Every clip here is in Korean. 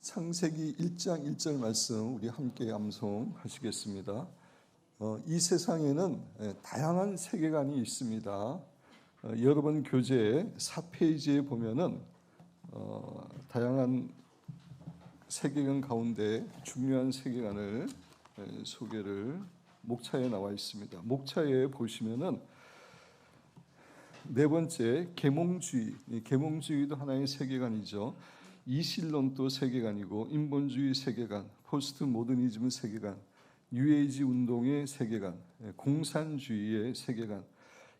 창세기 1장 1절 말씀 우리 함께 암송하시겠습니다. 이 세상에는 다양한 세계관이 있습니다. 여러분 교재 4페이지에 보면은 다양한 세계관 가운데 중요한 세계관을 소개를 목차에 나와 있습니다. 목차에 보시면은 네 번째 계몽주의, 계몽주의도 하나의 세계관이죠. 이실론도 세계관이고 인본주의 세계관, 포스트 모더니즘 세계관, 뉴에이지 운동의 세계관, 공산주의의 세계관,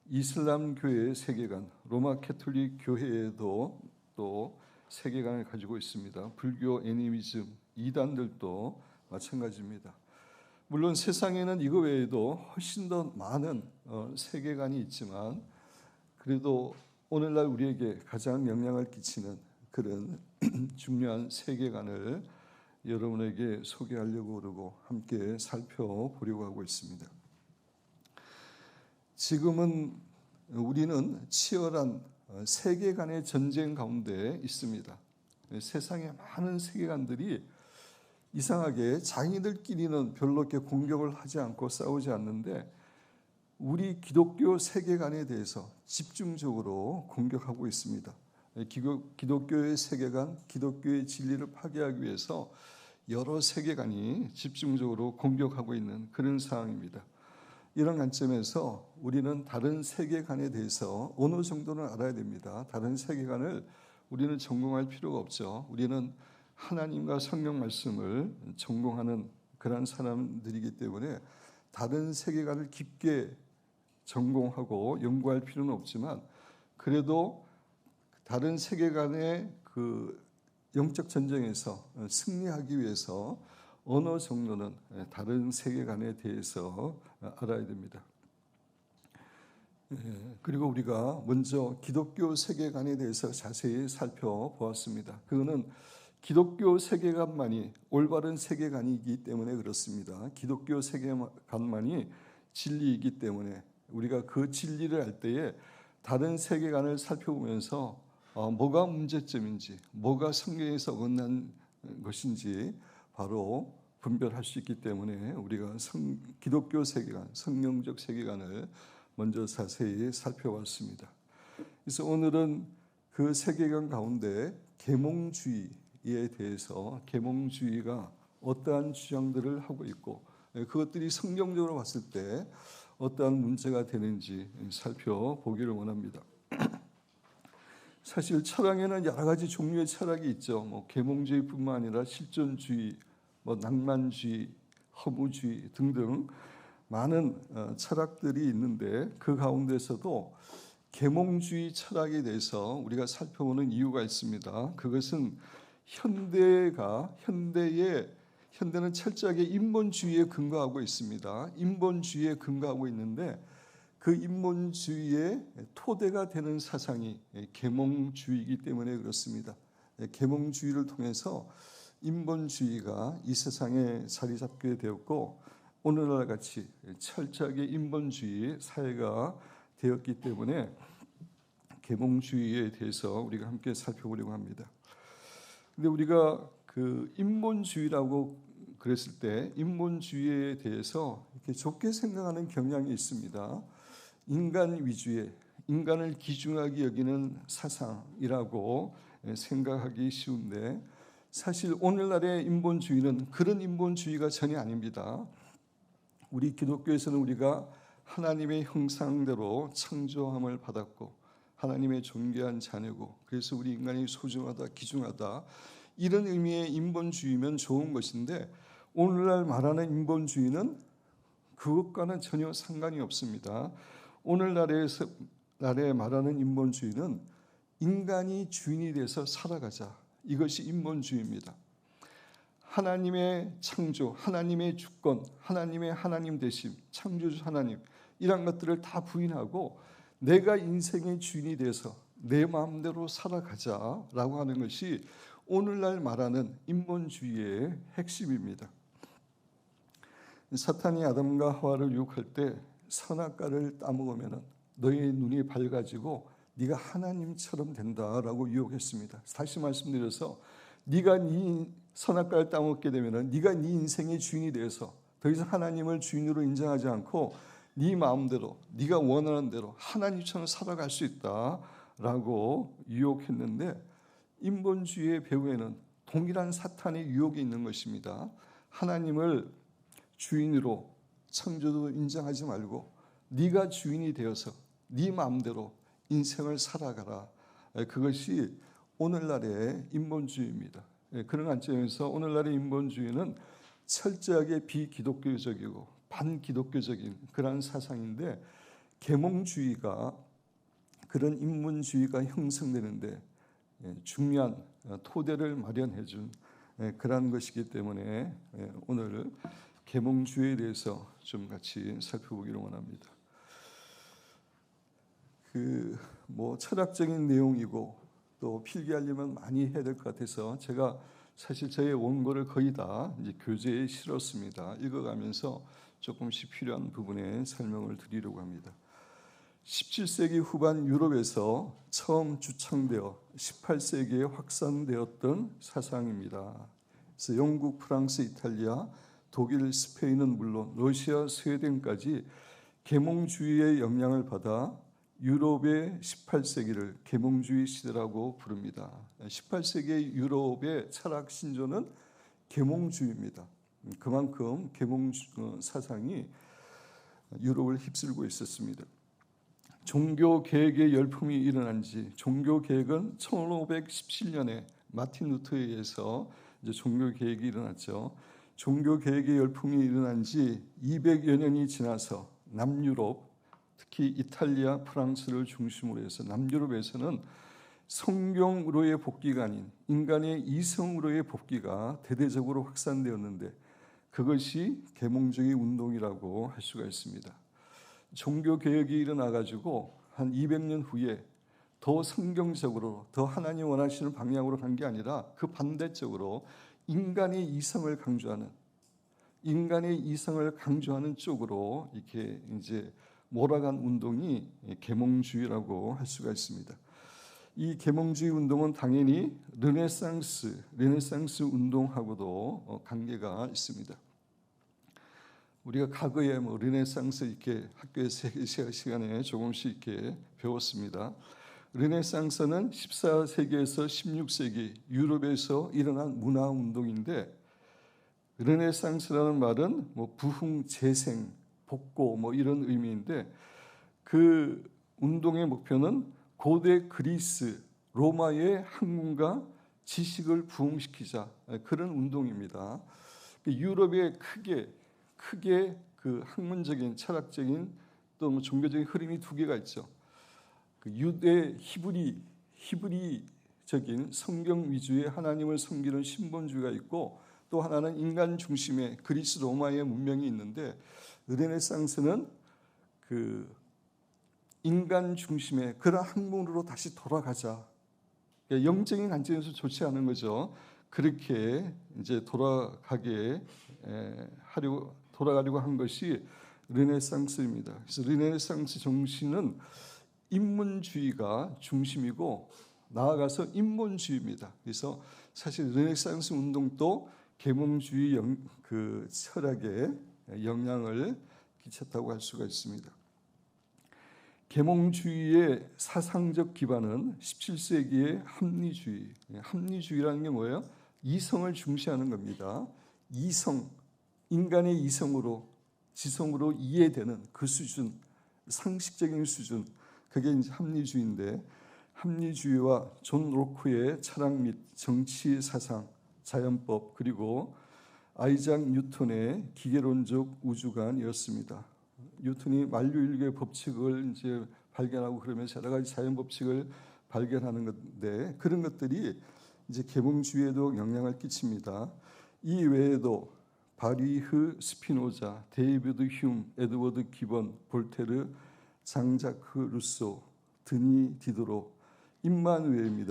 이슬람 교회의 세계관, 로마 캐톨릭 교회에도 또 세계관을 가지고 있습니다. 불교 애니미즘, 이단들도 마찬가지입니다. 물론 세상에는 이거 외에도 훨씬 더 많은 세계관이 있지만 그래도 오늘날 우리에게 가장 영향을 끼치는 그런 중요한 세계관을 여러분에게 소개하려고 그러고 함께 살펴보려고 하고 있습니다. 지금은 우리는 치열한 세계관의 전쟁 가운데 있습니다. 세상에 많은 세계관들이 이상하게 자기들끼리는 별로 이렇게 공격을 하지 않고 싸우지 않는데 우리 기독교 세계관에 대해서 집중적으로 공격하고 있습니다. 기독교의 세계관, 기독교의 진리를 파괴하기 위해서 여러 세계관이 집중적으로 공격하고 있는 그런 상황입니다. 이런 관점에서 우리는 다른 세계관에 대해서 어느 정도는 알아야 됩니다. 다른 세계관을 우리는 전공할 필요가 없죠. 우리는 하나님과 성경 말씀을 전공하는 그런 사람들이기 때문에 다른 세계관을 깊게 전공하고 연구할 필요는 없지만 그래도 다른 세계관의 그 영적 전쟁에서 승리하기 위해서 어느 정도는 다른 세계관에 대해서 알아야 됩니다. 그리고 우리가 먼저 기독교 세계관에 대해서 자세히 살펴보았습니다. 그거는 기독교 세계관만이 올바른 세계관이기 때문에 그렇습니다. 기독교 세계관만이 진리이기 때문에 우리가 그 진리를 알 때에 다른 세계관을 살펴보면서 뭐가 문제점인지, 뭐가 성경에서 어긋난 것인지 바로 분별할 수 있기 때문에 우리가 기독교 세계관, 성경적 세계관을 먼저 자세히 살펴봤습니다. 그래서 오늘은 그 세계관 가운데 계몽주의에 대해서 계몽주의가 어떠한 주장들을 하고 있고 그것들이 성경적으로 봤을 때 어떠한 문제가 되는지 살펴보기를 원합니다. 사실 철학에는 여러 가지 종류의 철학이 있죠. 계몽주의뿐만 아니라 실존주의, 낭만주의, 허무주의 등등 많은 철학들이 있는데 그 가운데서도 계몽주의 철학에 대해서 우리가 살펴보는 이유가 있습니다. 그것은 현대는 철저하게 인본주의에 근거하고 있습니다. 인본주의에 근거하고 있는데 그 인본주의의 토대가 되는 사상이 계몽주의이기 때문에 그렇습니다. 계몽주의를 통해서 인본주의가 이 세상에 자리 잡게 되었고 오늘날 같이 철저하게 인본주의 사회가 되었기 때문에 계몽주의에 대해서 우리가 함께 살펴보려고 합니다. 근데 우리가 그 인본주의라고 그랬을 때 인본주의에 대해서 이렇게 좋게 생각하는 경향이 있습니다. 인간 위주의, 인간을 귀중하게 여기는 사상이라고 생각하기 쉬운데 사실 오늘날의 인본주의는 그런 인본주의가 전혀 아닙니다. 우리 기독교에서는 우리가 하나님의 형상대로 창조함을 받았고 하나님의 존귀한 자녀고 그래서 우리 인간이 소중하다, 귀중하다 이런 의미의 인본주의면 좋은 것인데 오늘날 말하는 인본주의는 그것과는 전혀 상관이 없습니다. 오늘날에 말하는 인본주의는 인간이 주인이 돼서 살아가자. 이것이 인본주의입니다. 하나님의 창조, 하나님의 주권, 하나님의 하나님 되심, 창조주 하나님 이런 것들을 다 부인하고 내가 인생의 주인이 돼서 내 마음대로 살아가자라고 하는 것이 오늘날 말하는 인본주의의 핵심입니다. 사탄이 아담과 하와를 유혹할 때 선악과를 따먹으면 너의 눈이 밝아지고 네가 하나님처럼 된다라고 유혹했습니다. 다시 말씀드려서 네가 네 선악과를 따먹게 되면은 네가 네 인생의 주인이 되어서 더 이상 하나님을 주인으로 인정하지 않고 네 마음대로 네가 원하는 대로 하나님처럼 살아갈 수 있다라고 유혹했는데, 인본주의의 배후에는 동일한 사탄의 유혹이 있는 것입니다. 하나님을 주인으로 창조도 인정하지 말고 네가 주인이 되어서 네 마음대로 인생을 살아가라. 그것이 오늘날의 인본주의입니다. 그런 관점에서 오늘날의 인본주의는 철저하게 비기독교적이고 반기독교적인 그런 사상인데, 계몽주의가 그런 인본주의가 형성되는데 중요한 토대를 마련해 준 그런 것이기 때문에 오늘 계몽주의에 대해서 좀 같이 살펴보기를 원합니다. 철학적인 내용이고 또 필기하려면 많이 해야 될 것 같아서 제가 사실 저의 원고를 거의 다 이제 교재에 실었습니다. 읽어가면서 조금씩 필요한 부분에 설명을 드리려고 합니다. 17세기 후반 유럽에서 처음 주창되어 18세기에 확산되었던 사상입니다. 그래서 영국, 프랑스, 이탈리아, 독일, 스페인은 물론 러시아, 스웨덴까지 계몽주의의 영향을 받아 유럽의 18세기를 계몽주의 시대라고 부릅니다. 18세기의 유럽의 철학 신조는 계몽주의입니다. 그만큼 계몽 사상이 유럽을 휩쓸고 있었습니다. 종교 개혁의 열풍이 일어난 지, 종교 개혁은 1517년에 마틴 루터에 의해서 이제 종교 개혁이 일어났죠. 종교 개혁의 열풍이 일어난 지 200여 년이 지나서 남유럽, 특히 이탈리아, 프랑스를 중심으로 해서 남유럽에서는 성경으로의 복귀가 아닌 인간의 이성으로의 복귀가 대대적으로 확산되었는데, 그것이 계몽주의 운동이라고 할 수가 있습니다. 종교 개혁이 일어나 가지고 한 200년 후에 더 성경적으로 더 하나님 원하시는 방향으로 간 게 아니라 그 반대쪽으로 인간의 이성을 강조하는 쪽으로 이렇게 이제 몰아간 운동이 계몽주의라고 할 수가 있습니다. 이 계몽주의 운동은 당연히 르네상스 운동하고도 관계가 있습니다. 우리가 과거에 르네상스 이렇게 학교에서 시간에 조금씩 이렇게 배웠습니다. 르네상스는 14세기에서 16세기 유럽에서 일어난 문화 운동인데, 르네상스라는 말은 부흥, 재생, 복고 이런 의미인데, 그 운동의 목표는 고대 그리스, 로마의 학문과 지식을 부흥시키자, 그런 운동입니다. 유럽에 크게 그 학문적인, 철학적인 또 종교적인 흐름이 두 개가 있죠. 유대 히브리적인 성경 위주의 하나님을 섬기는 신본주의가 있고, 또 하나는 인간 중심의 그리스 로마의 문명이 있는데, 르네상스는 그 인간 중심의 그런 학문으로 다시 돌아가자. 영적인 관점에서 좋지 않은 거죠. 그렇게 이제 돌아가려고 한 것이 르네상스입니다. 그래서 르네상스 정신은 인문주의가 중심이고 나아가서 인본주의입니다. 그래서 사실 르네상스 운동도 계몽주의 그 철학에 영향을 끼쳤다고 할 수가 있습니다. 계몽주의의 사상적 기반은 17세기의 합리주의라는 게 뭐예요? 이성을 중시하는 겁니다. 인간의 이성으로, 지성으로 이해되는 그 수준, 상식적인 수준, 그게 이제 합리주의인데, 합리주의와 존 로크의 철학 및 정치 사상, 자연법, 그리고 아이작 뉴턴의 기계론적 우주관이었습니다. 뉴턴이 만류인류의 법칙을 이제 발견하고 그러면서 여러 가지 자연 법칙을 발견하는 건데, 그런 것들이 이제 계몽주의에도 영향을 끼칩니다. 이 외에도 바리흐 스피노자, 데이비드 휴me, 에드워드 기본, 볼테르, 장자크 루소, 드니 디드로, 임마누엘이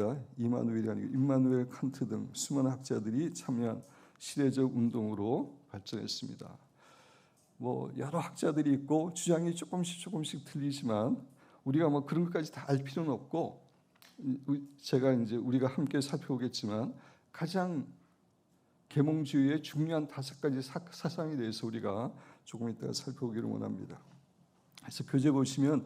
칸트 등 수많은 학자들이 참여한 시대적 운동으로 발전했습니다. 여러 학자들이 있고 주장이 조금씩 틀리지만 우리가 그런 것까지 다 알 필요는 없고, 제가 이제 우리가 함께 살펴보겠지만 가장 계몽주의의 중요한 5가지 사상에 대해서 우리가 조금 이따가 살펴보기를 원합니다. 그래서 교재 보시면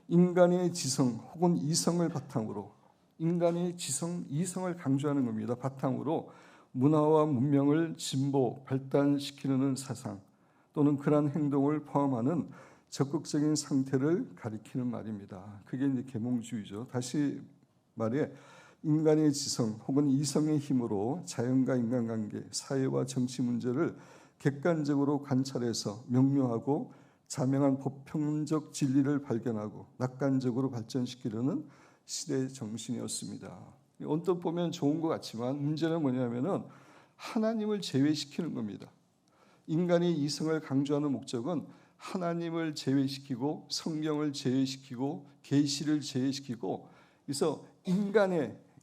인간의 지성 혹은 이성을 바탕으로, 인간의 지성, 이성을 강조하는 겁니다. 바탕으로 문화와 문명을 진보, 발달시키는 사상 또는 그러한 행동을 포함하는 적극적인 상태를 가리키는 말입니다. 그게 이제 계몽주의죠. 다시 말해 인간의 지성 혹은 이성의 힘으로 자연과 인간관계, 사회와 정치 문제를 객관적으로 관찰해서 명료하고 자명한 보편적 진리를 발견하고 낙관적으로 발전시키려는 시대의 정신이었습니다. 언뜻 보면 좋은 것 같지만 문제는 뭐냐면은 하나님을 제외시키는 겁니다. 인간의 이성을 강조하는 목적은 하나님을 제외시키고 성경을 제외시키고 계시를 제외시키고, 그래서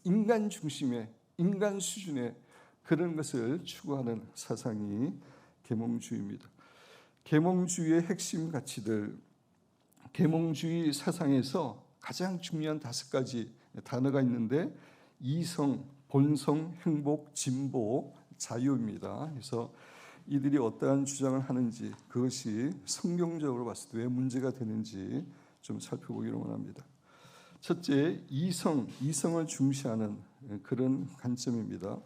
인간 중심의 인간 수준의 그런 것을 추구하는 사상이 계몽주의입니다. 계몽주의의 핵심 가치들, 계몽주의 사상에서 가장 중요한 5가지 단어가 있는데 이성, 본성, 행복, 진보, 자유입니다. 그래서 이들이 어떠한 주장을 하는지, 그것이 성경적으로 봤을 때 왜 문제가 되는지 좀 살펴보기를 원합니다. 첫째, 이성을 중시하는 그런 관점입니다.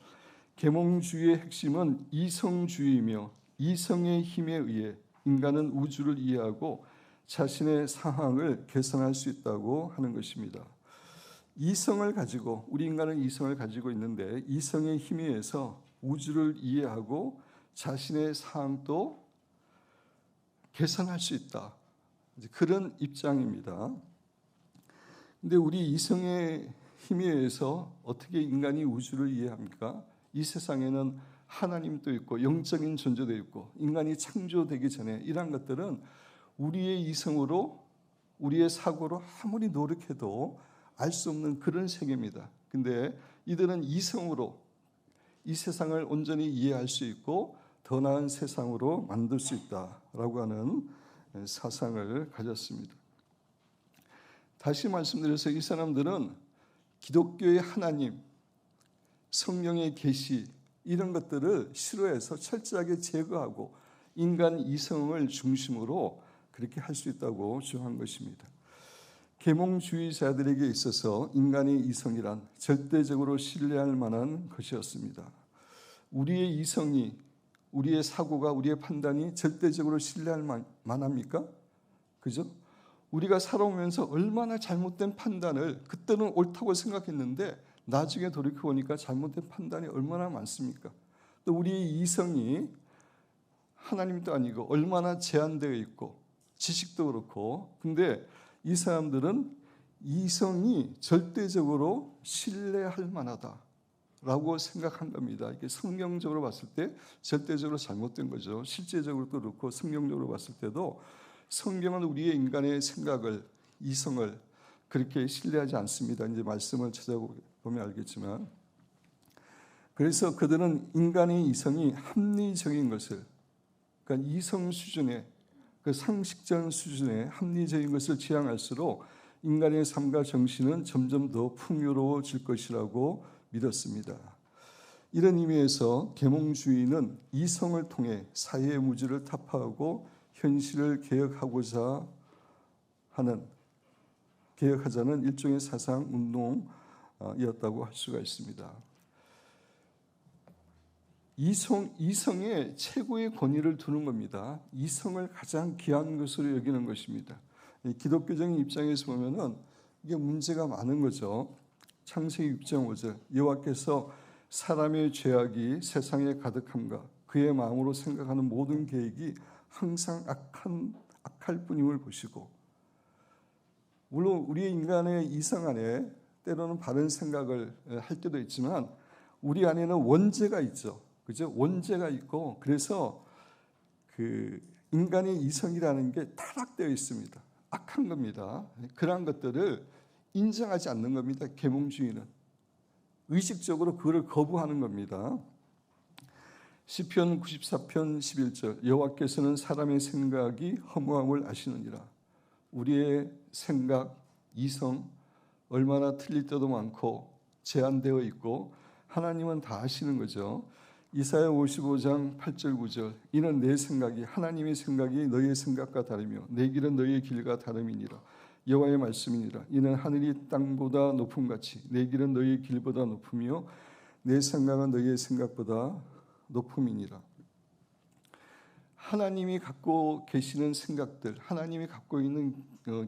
계몽주의의 핵심은 이성주의이며 이성의 힘에 의해 인간은 우주를 이해하고 자신의 상황을 개선할 수 있다고 하는 것입니다. 이성을 가지고, 우리 인간은 이성을 가지고 있는데 이성의 힘에 의해서 우주를 이해하고 자신의 상황도 개선할 수 있다. 그런 입장입니다. 근데 우리 이성의 힘에 의해서 어떻게 인간이 우주를 이해합니까? 이 세상에는 하나님도 있고 영적인 존재도 있고 인간이 창조되기 전에 이러한 것들은 우리의 이성으로, 우리의 사고로 아무리 노력해도 알 수 없는 그런 세계입니다. 근데 이들은 이성으로 이 세상을 온전히 이해할 수 있고 더 나은 세상으로 만들 수 있다라고 하는 사상을 가졌습니다. 다시 말씀드려서 이 사람들은 기독교의 하나님, 성령의 계시 이런 것들을 싫어해서 철저하게 제거하고 인간 이성을 중심으로 그렇게 할 수 있다고 주장한 것입니다. 계몽주의자들에게 있어서 인간의 이성이란 절대적으로 신뢰할 만한 것이었습니다. 우리의 이성이, 우리의 사고가, 우리의 판단이 절대적으로 신뢰할 만합니까? 그죠? 우리가 살아오면서 얼마나 잘못된 판단을 그때는 옳다고 생각했는데 나중에 돌이켜보니까 잘못된 판단이 얼마나 많습니까? 또 우리의 이성이 하나님도 아니고 얼마나 제한되어 있고 지식도 그렇고, 근데 이 사람들은 이성이 절대적으로 신뢰할 만하다라고 생각한 겁니다. 이게 성경적으로 봤을 때 절대적으로 잘못된 거죠. 실제적으로도 그렇고 성경적으로 봤을 때도 성경은 우리의 인간의 생각을, 이성을 그렇게 신뢰하지 않습니다. 이제 말씀을 찾아보면 알겠지만, 그래서 그들은 인간의 이성이 합리적인 것을, 그러니까 이성 수준의 그 상식적 수준의 합리적인 것을 지향할수록 인간의 삶과 정신은 점점 더 풍요로워질 것이라고 믿었습니다. 이런 의미에서 계몽주의는 이성을 통해 사회의 무지를 타파하고 현실을 개혁하자는 일종의 사상 운동이었다고 할 수가 있습니다. 이성에 최고의 권위를 두는 겁니다. 이성을 가장 귀한 것으로 여기는 것입니다. 기독교적인 입장에서 보면은 이게 문제가 많은 거죠. 창세기 6장 5절 여호와께서 사람의 죄악이 세상에 가득함과 그의 마음으로 생각하는 모든 계획이 항상 악할 뿐임을 보시고, 물론 우리 인간의 이성 안에 때로는 바른 생각을 할 때도 있지만 우리 안에는 원죄가 있죠. 그죠? 원죄가 있고, 그래서 그 인간의 이성이라는 게 타락되어 있습니다. 악한 겁니다. 그러한 것들을 인정하지 않는 겁니다. 계몽주의는 의식적으로 그걸 거부하는 겁니다. 시편 94편 11절 여호와께서는 사람의 생각이 허무함을 아시느니라. 우리의 생각, 이성 얼마나 틀릴 때도 많고 제한되어 있고 하나님은 다 아시는 거죠. 이사야 55장 8절 9절 이는 내 생각이 하나님의 생각이 너희의 생각과 다르며 내 길은 너희의 길과 다름이니라. 여호와의 말씀이니라. 이는 하늘이 땅보다 높음같이 내 길은 너희의 길보다 높으며 내 생각은 너희의 생각보다 높음이니라. 하나님이 갖고 계시는 생각들, 하나님이 갖고 있는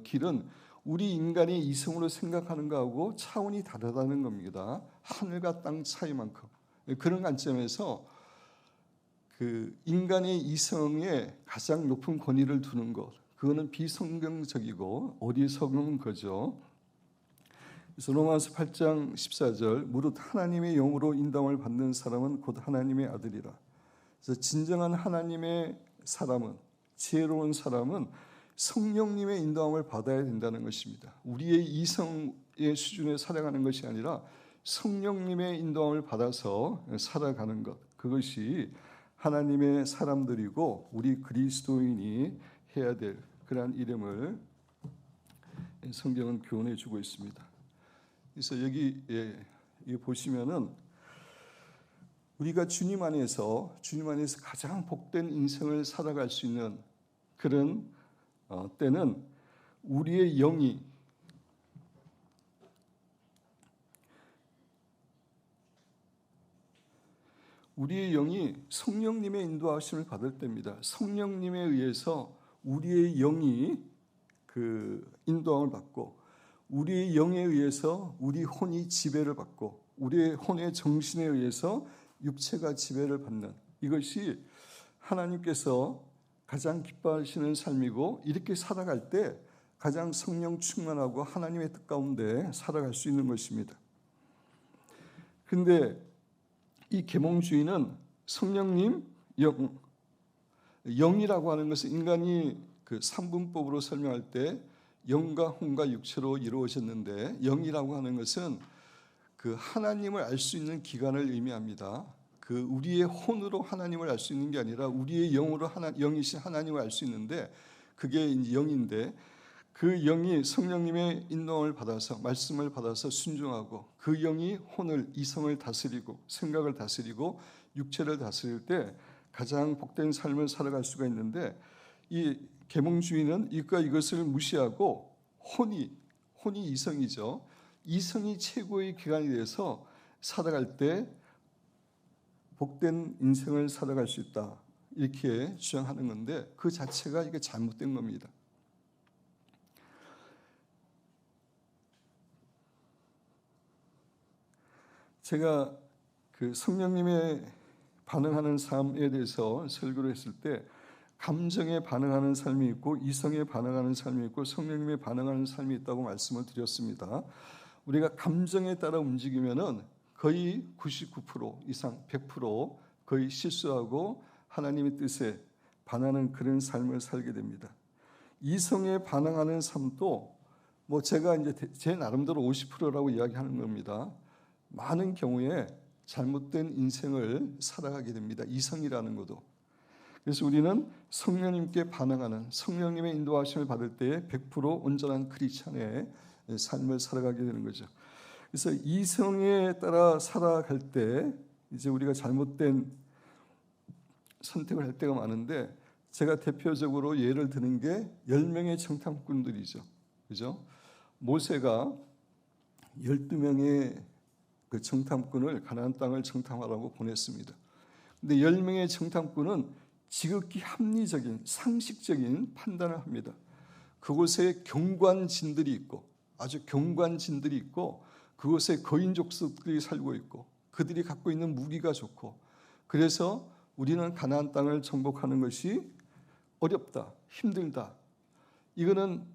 길은 우리 인간의 이성으로 생각하는 것하고 차원이 다르다는 겁니다. 하늘과 땅 차이만큼. 그런 관점에서 그 인간의 이성에 가장 높은 권위를 두는 것, 그거는 비성경적이고 어리석은 거죠. 그래서 로마서 8장 14절 무릇 하나님의 영으로 인도함을 받는 사람은 곧 하나님의 아들이라. 그래서 진정한 하나님의 사람은, 지혜로운 사람은 성령님의 인도함을 받아야 된다는 것입니다. 우리의 이성의 수준에 살아가는 것이 아니라 성령님의 인도함을 받아서 살아가는 것, 그것이 하나님의 사람들이고 우리 그리스도인이 해야 될 그러한 이름을 성경은 교훈해 주고 있습니다. 그래서 여기 보시면은 우리가 주님 안에서 가장 복된 인생을 살아갈 수 있는 그런 때는 우리의 영이 성령님의 인도하심을 받을 때입니다. 성령님에 의해서 우리의 영이 그 인도함을 받고 우리의 영에 의해서 우리 혼이 지배를 받고 우리의 혼의 정신에 의해서 육체가 지배를 받는, 이것이 하나님께서 가장 기뻐하시는 삶이고 이렇게 살아갈 때 가장 성령 충만하고 하나님의 뜻 가운데 살아갈 수 있는 것입니다. 그런데 이 계몽주의는 성령님 영이라고 하는 것은 인간이 그 삼분법으로 설명할 때 영과 혼과 육체로 이루어졌는데, 영이라고 하는 것은 그 하나님을 알 수 있는 기관을 의미합니다. 그 우리의 혼으로 하나님을 알 수 있는 게 아니라 우리의 영으로 영이신 하나님을 알 수 있는데, 그게 이제 영인데, 그 영이 성령님의 인도함을 받아서 말씀을 받아서 순종하고 그 영이 혼을, 이성을 다스리고 생각을 다스리고 육체를 다스릴 때 가장 복된 삶을 살아갈 수가 있는데, 이 계몽주의는 이것을 무시하고 혼이 이성이죠. 이성이 최고의 기관이 돼서 살아갈 때 복된 인생을 살아갈 수 있다, 이렇게 주장하는 건데 그 자체가 이게 잘못된 겁니다. 제가 그 성령님의 반응하는 삶에 대해서 설교를 했을 때 감정에 반응하는 삶이 있고 이성에 반응하는 삶이 있고 성령님에 반응하는 삶이 있다고 말씀을 드렸습니다. 우리가 감정에 따라 움직이면은 거의 99% 이상 100% 거의 실수하고 하나님의 뜻에 반하는 그런 삶을 살게 됩니다. 이성에 반응하는 삶도 뭐 제가 이제 제 나름대로 50%라고 이야기하는 겁니다. 많은 경우에 잘못된 인생을 살아가게 됩니다. 이성이라는 것도. 그래서 우리는 성령님께 반응하는, 성령님의 인도하심을 받을 때에 100% 온전한 크리스찬의 삶을 살아가게 되는 거죠. 그래서 이성에 따라 살아갈 때 이제 우리가 잘못된 선택을 할 때가 많은데, 제가 대표적으로 예를 드는 게 10명의 정탐꾼들이죠. 그죠? 모세가 12명의 그 정탐꾼을 가나안 땅을 정탐하라고 보냈습니다. 근데 10명의 정탐꾼은 지극히 합리적인, 상식적인 판단을 합니다. 그곳에 경관진들이 있고, 아주 경관진들이 있고, 그곳에 거인족속들이 살고 있고, 그들이 갖고 있는 무기가 좋고, 그래서 우리는 가나안 땅을 정복하는 것이 어렵다, 힘들다. 이거는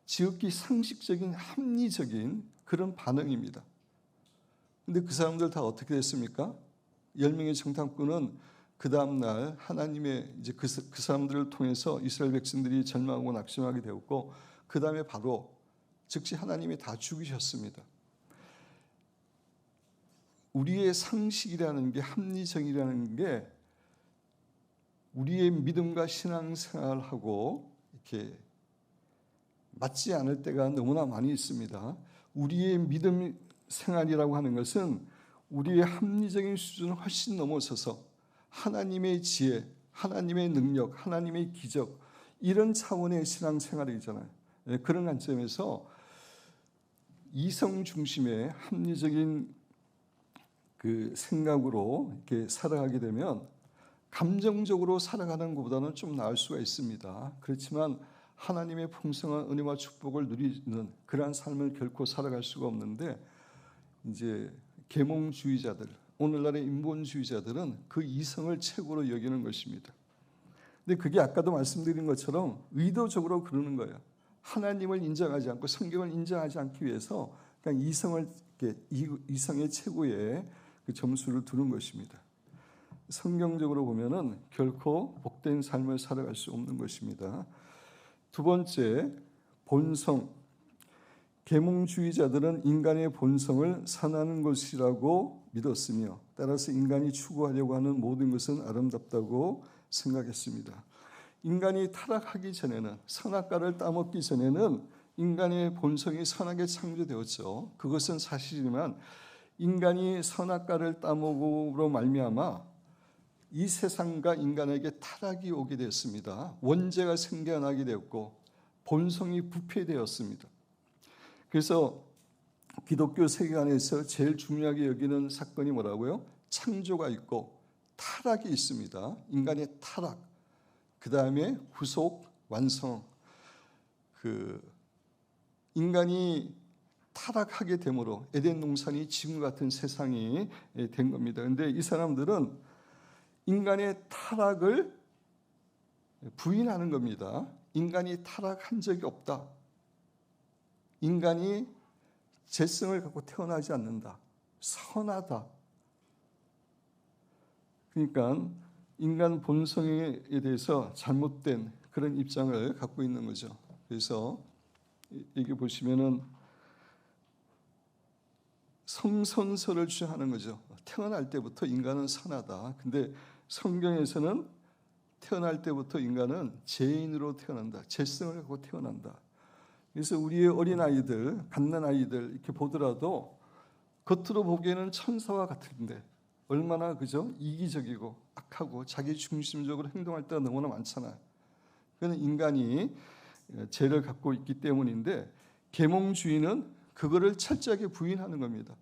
지극히 상식적인, 합리적인 그런 반응입니다. 근데 그 사람들 다 어떻게 됐습니까? 10명의 정탐꾼은 그 다음날 하나님의 이제 그 사람들을 통해서 이스라엘 백성들이 절망하고 낙심하게 되었고, 그 다음에 바로 즉시 하나님이 다 죽이셨습니다. 우리의 상식이라는 게, 합리성이라는 게 우리의 믿음과 신앙생활하고 이렇게 맞지 않을 때가 너무나 많이 있습니다. 우리의 믿음 생활이라고 하는 것은 우리의 합리적인 수준을 훨씬 넘어서서 하나님의 지혜, 하나님의 능력, 하나님의 기적, 이런 차원의 신앙생활이잖아요. 그런 관점에서 이성 중심의 합리적인 그 생각으로 이렇게 살아가게 되면 감정적으로 살아가는 것보다는 좀 나을 수가 있습니다. 그렇지만 하나님의 풍성한 은혜와 축복을 누리는 그러한 삶을 결코 살아갈 수가 없는데, 이제 계몽주의자들, 오늘날의 인본주의자들은 그 이성을 최고로 여기는 것입니다. 근데 그게 아까도 말씀드린 것처럼 의도적으로 그러는 거예요. 하나님을 인정하지 않고 성경을 인정하지 않기 위해서 그냥 이성의 최고의 그 점수를 두는 것입니다. 성경적으로 보면은 결코 복된 삶을 살아갈 수 없는 것입니다. 두 번째, 본성. 계몽주의자들은 인간의 본성을 선하는 것이라고 믿었으며, 따라서 인간이 추구하려고 하는 모든 것은 아름답다고 생각했습니다. 인간이 타락하기 전에는, 선악과를 따먹기 전에는 인간의 본성이 선하게 창조되었죠. 그것은 사실이지만 인간이 선악과를 따먹음으로 말미암아 이 세상과 인간에게 타락이 오게 되었습니다. 원죄가 생겨나게 되었고 본성이 부패되었습니다. 그래서 기독교 세계관에서 제일 중요하게 여기는 사건이 뭐라고요? 창조가 있고 타락이 있습니다. 인간의 타락, 그 다음에 후속, 완성. 인간이 타락하게 되므로 에덴 동산이 지금 같은 세상이 된 겁니다. 그런데 이 사람들은 인간의 타락을 부인하는 겁니다. 인간이 타락한 적이 없다. 인간이 죄성을 갖고 태어나지 않는다. 선하다. 그러니까 인간 본성에 대해서 잘못된 그런 입장을 갖고 있는 거죠. 그래서 여기 보시면은 성선설을 주장하는 거죠. 태어날 때부터 인간은 선하다. 근데 성경에서는 태어날 때부터 인간은 죄인으로 태어난다. 죄성을 갖고 태어난다. 그래서 우리의 어린아이들, 갓난아이들 이렇게 보더라도 겉으로 보기에는 천사와 같은데 얼마나 그죠? 이기적이고 악하고 자기 중심적으로 행동할 때가 너무나 많잖아요. 그건 인간이 죄를 갖고 있기 때문인데, 계몽주의는 그거를 철저하게 부인하는 겁니다.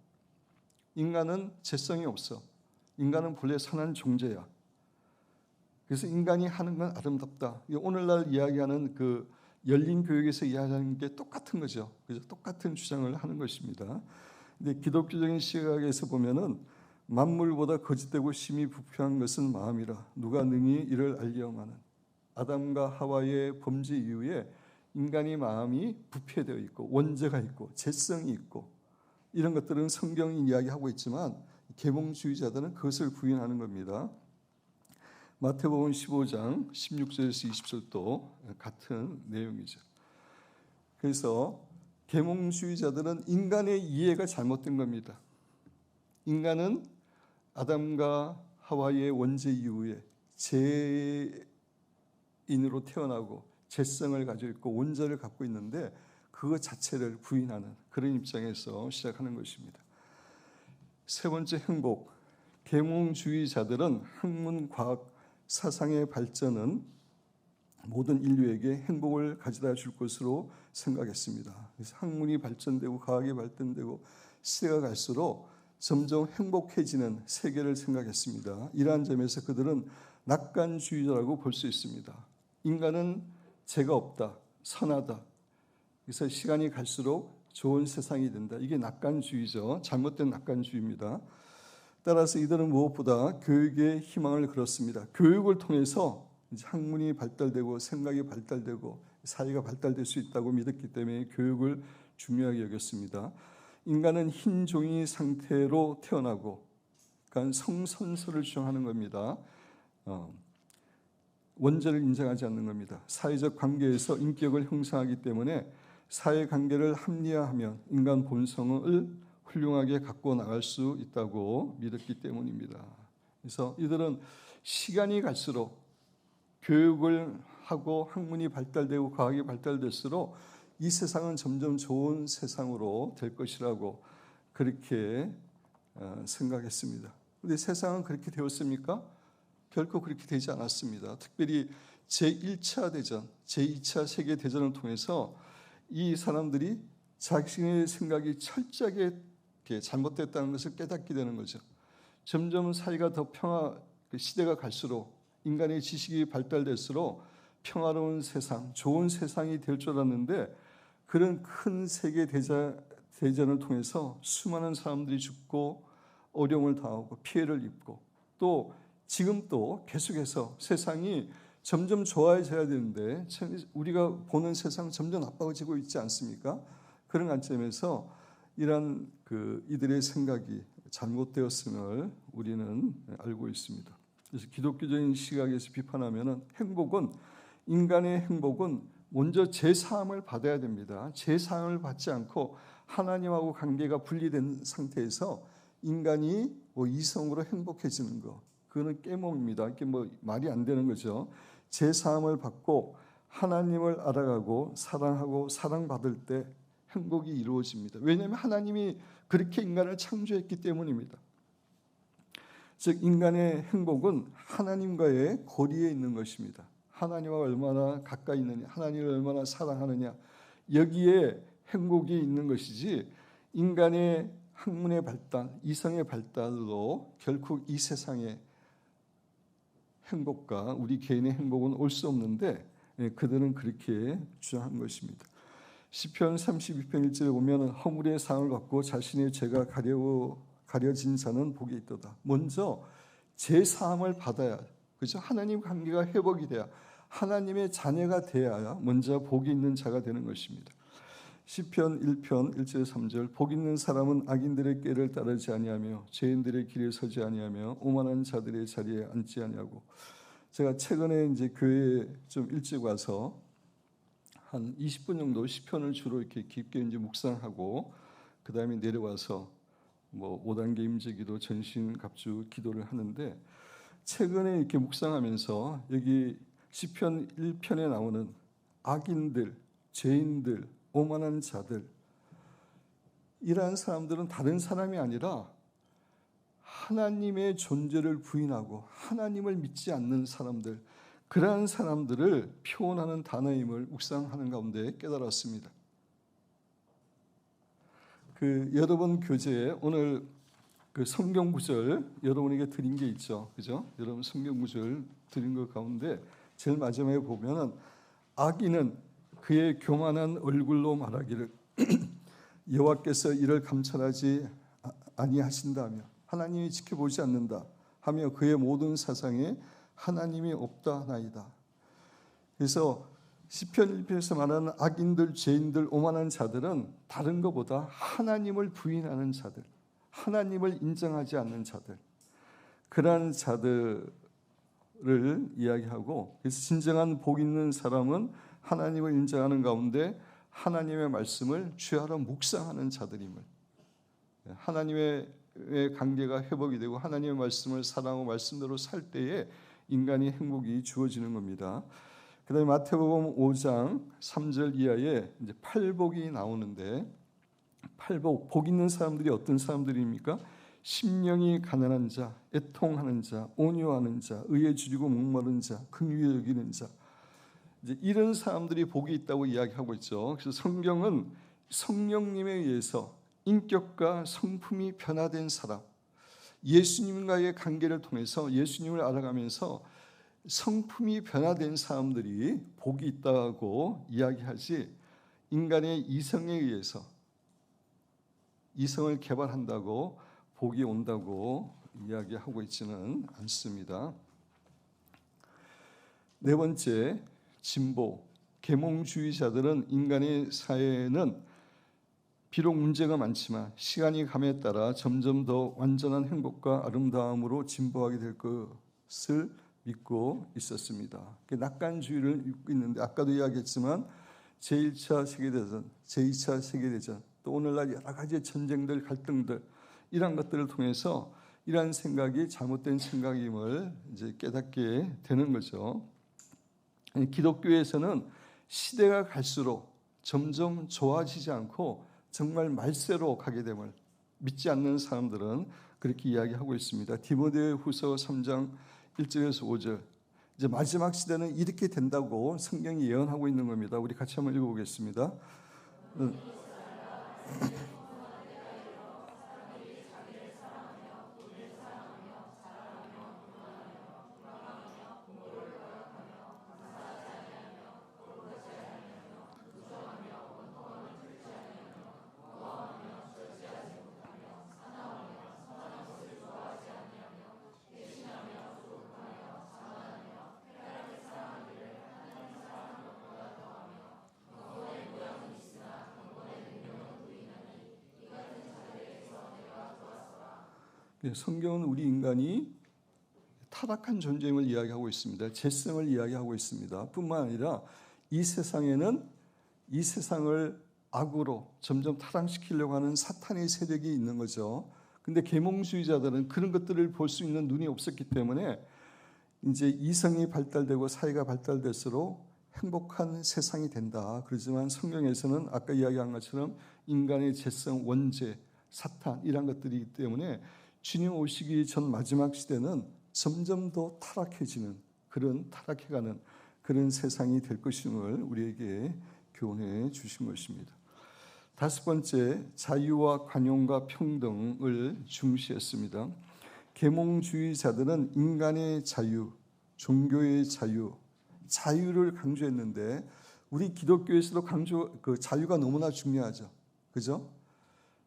인간은 죄성이 없어. 인간은 본래 선한 존재야. 그래서 인간이 하는 건 아름답다. 오늘날 이야기하는 그 열린 교육에서 이야기하는 게 똑같은 거죠. 그래서 똑같은 주장을 하는 것입니다. 근데 기독교적인 시각에서 보면은 만물보다 거짓되고 심히 부패한 것은 마음이라 누가 능히 이를 알리엄하는. 아담과 하와의 범죄 이후에 인간의 마음이 부패되어 있고 원죄가 있고 죄성이 있고 이런 것들은 성경이 이야기하고 있지만 계몽주의자들은 그것을 부인하는 겁니다. 마태복음 15장 16절에서 20절도 같은 내용이죠. 그래서 계몽주의자들은 인간의 이해가 잘못된 겁니다. 인간은 아담과 하와의 원죄 이후에 죄인으로 태어나고 죄성을 가지고 있고 원죄를 갖고 있는데 그것 자체를 부인하는 그런 입장에서 시작하는 것입니다. 세 번째, 행복. 계몽주의자들은 학문, 과학, 사상의 발전은 모든 인류에게 행복을 가져다 줄 것으로 생각했습니다. 그래서 학문이 발전되고 과학이 발전되고 시대가 갈수록 점점 행복해지는 세계를 생각했습니다. 이러한 점에서 그들은 낙관주의자라고 볼 수 있습니다. 인간은 죄가 없다, 선하다. 그래서 시간이 갈수록 좋은 세상이 된다. 이게 낙관주의죠. 잘못된 낙관주의입니다. 따라서 이들은 무엇보다 교육에 희망을 걸었습니다. 교육을 통해서 이제 학문이 발달되고 생각이 발달되고 사회가 발달될 수 있다고 믿었기 때문에 교육을 중요하게 여겼습니다. 인간은 흰 종이 상태로 태어나고, 그러니까 성선설을 주장하는 겁니다. 원죄를 인정하지 않는 겁니다. 사회적 관계에서 인격을 형성하기 때문에 사회관계를 합리화하면 인간 본성을 훌륭하게 갖고 나갈 수 있다고 믿었기 때문입니다. 그래서 이들은 시간이 갈수록 교육을 하고 학문이 발달되고 과학이 발달될수록 이 세상은 점점 좋은 세상으로 될 것이라고 그렇게 생각했습니다. 그런데 세상은 그렇게 되었습니까? 결코 그렇게 되지 않았습니다. 특별히 제1차 대전, 제2차 세계대전을 통해서 이 사람들이 자신의 생각이 철저하게 잘못됐다는 것을 깨닫게 되는 거죠. 점점 사회가 더 시대가 갈수록 인간의 지식이 발달될수록 평화로운 세상, 좋은 세상이 될 줄 알았는데 그런 큰 세계 대전을 통해서 수많은 사람들이 죽고 어려움을 당하고 피해를 입고 또 지금 또 계속해서 세상이 점점 좋아져야 되는데 우리가 보는 세상 점점 나빠지고 있지 않습니까? 그런 관점에서 이러한 이들의 생각이 잘못되었음을 우리는 알고 있습니다. 그래서 기독교적인 시각에서 비판하면은 인간의 행복은 먼저 제사함을 받아야 됩니다. 제사함을 받지 않고 하나님하고 관계가 분리된 상태에서 인간이 이성으로 행복해지는 것, 그거는 깨몽입니다. 이게 말이 안 되는 거죠. 제사함을 받고 하나님을 알아가고 사랑하고 사랑받을 때 행복이 이루어집니다. 왜냐하면 하나님이 그렇게 인간을 창조했기 때문입니다. 즉 인간의 행복은 하나님과의 거리에 있는 것입니다. 하나님과 얼마나 가까이 있느냐, 하나님을 얼마나 사랑하느냐, 여기에 행복이 있는 것이지 인간의 학문의 발달, 이성의 발달로 결코 이 세상의 행복과 우리 개인의 행복은 올 수 없는데 그들은 그렇게 주장한 것입니다. 시편 32편 1절에 보면 허물의 상을 받고 자신의 죄가 가려진 자는 복이 있도다. 먼저 제사함을 받아야, 그렇죠? 하나님 관계가 회복이 돼야, 하나님의 자녀가 되어야 먼저 복이 있는 자가 되는 것입니다. 시편 1편 1절 3절 복 있는 사람은 악인들의 꾀를 따르지 아니하며 죄인들의 길에 서지 아니하며 오만한 자들의 자리에 앉지 아니하고. 제가 최근에 이제 교회에 좀 일찍 와서 한 20분 정도 시편을 주로 이렇게 깊게 이제 묵상하고 그 다음에 내려와서 5단계 임재기도 전신갑주 기도를 하는데 최근에 이렇게 묵상하면서 여기 시편 1편에 나오는 악인들, 죄인들, 오만한 자들, 이러한 사람들은 다른 사람이 아니라 하나님의 존재를 부인하고 하나님을 믿지 않는 사람들, 그러한 사람들을 표현하는 단어임을 묵상하는 가운데 깨달았습니다. 여러분 교재에 오늘 성경 구절 여러분에게 드린 게 있죠, 그죠? 여러분 성경 구절 드린 것 가운데 제일 마지막에 보면은 악인은 그의 교만한 얼굴로 말하기를 여호와께서 이를 감찰하지 아니하신다며 하나님이 지켜보지 않는다 하며 그의 모든 사상에 하나님이 없다 하나이다. 그래서 시편 1편에서 말하는 악인들, 죄인들, 오만한 자들은 다른 것보다 하나님을 부인하는 자들, 하나님을 인정하지 않는 자들, 그러한 자들을 이야기하고, 그래서 진정한 복 있는 사람은 하나님을 인정하는 가운데 하나님의 말씀을 주야로 묵상하는 자들임을, 하나님의 관계가 회복이 되고 하나님의 말씀을 사랑하고 말씀대로 살 때에 인간이 행복이 주어지는 겁니다. 그 다음에 마태복음 5장 3절 이하에 이제 팔복이 나오는데, 팔복, 복 있는 사람들이 어떤 사람들입니까? 심령이 가난한 자, 애통하는 자, 온유하는 자, 의에 줄이고 목마른 자, 긍휼히 여기는 자, 이제 이런 사람들이 복이 있다고 이야기하고 있죠. 그래서 성경은 성령님에 의해서 인격과 성품이 변화된 사람, 예수님과의 관계를 통해서 예수님을 알아가면서 성품이 변화된 사람들이 복이 있다고 이야기하지, 인간의 이성에 의해서 이성을 개발한다고 복이 온다고 이야기하고 있지는 않습니다. 네 번째, 진보, 계몽주의자들은 인간의 사회에는 비록 문제가 많지만 시간이 감에 따라 점점 더 완전한 행복과 아름다움으로 진보하게 될 것을 믿고 있었습니다. 낙관주의를 믿고 있는데, 아까도 이야기했지만 제1차 세계대전, 제2차 세계대전, 또 오늘날 여러 가지 전쟁들, 갈등들, 이러한 것들을 통해서 이러한 생각이 잘못된 생각임을 이제 깨닫게 되는 거죠. 기독교에서는 시대가 갈수록 점점 좋아지지 않고 정말 말세로 가게 됨을 믿지 않는 사람들은 그렇게 이야기하고 있습니다. 디모데후서 3장 1절에서 5절. 이제 마지막 시대는 이렇게 된다고 성경이 예언하고 있는 겁니다. 우리 같이 한번 읽어보겠습니다. 성경은 우리 인간이 타락한 존재임을 이야기하고 있습니다. 죄성을 이야기하고 있습니다. 뿐만 아니라 이 세상에는 이 세상을 악으로 점점 타락시키려고 하는 사탄의 세력이 있는 거죠. 근데 계몽주의자들은 그런 것들을 볼 수 있는 눈이 없었기 때문에 이제 이성이 발달되고 사회가 발달될수록 행복한 세상이 된다. 그렇지만 성경에서는 아까 이야기한 것처럼 인간의 죄성, 원죄, 사탄 이런 것들이 있기 때문에 주님 오시기 전 마지막 시대는 점점 더 타락해지는 타락해가는 그런 세상이 될 것임을 우리에게 교훈해 주신 것입니다. 다섯 번째, 자유와 관용과 평등을 중시했습니다. 계몽주의자들은 인간의 자유, 종교의 자유를 강조했는데 우리 기독교에서도 자유가 너무나 중요하죠. 그죠?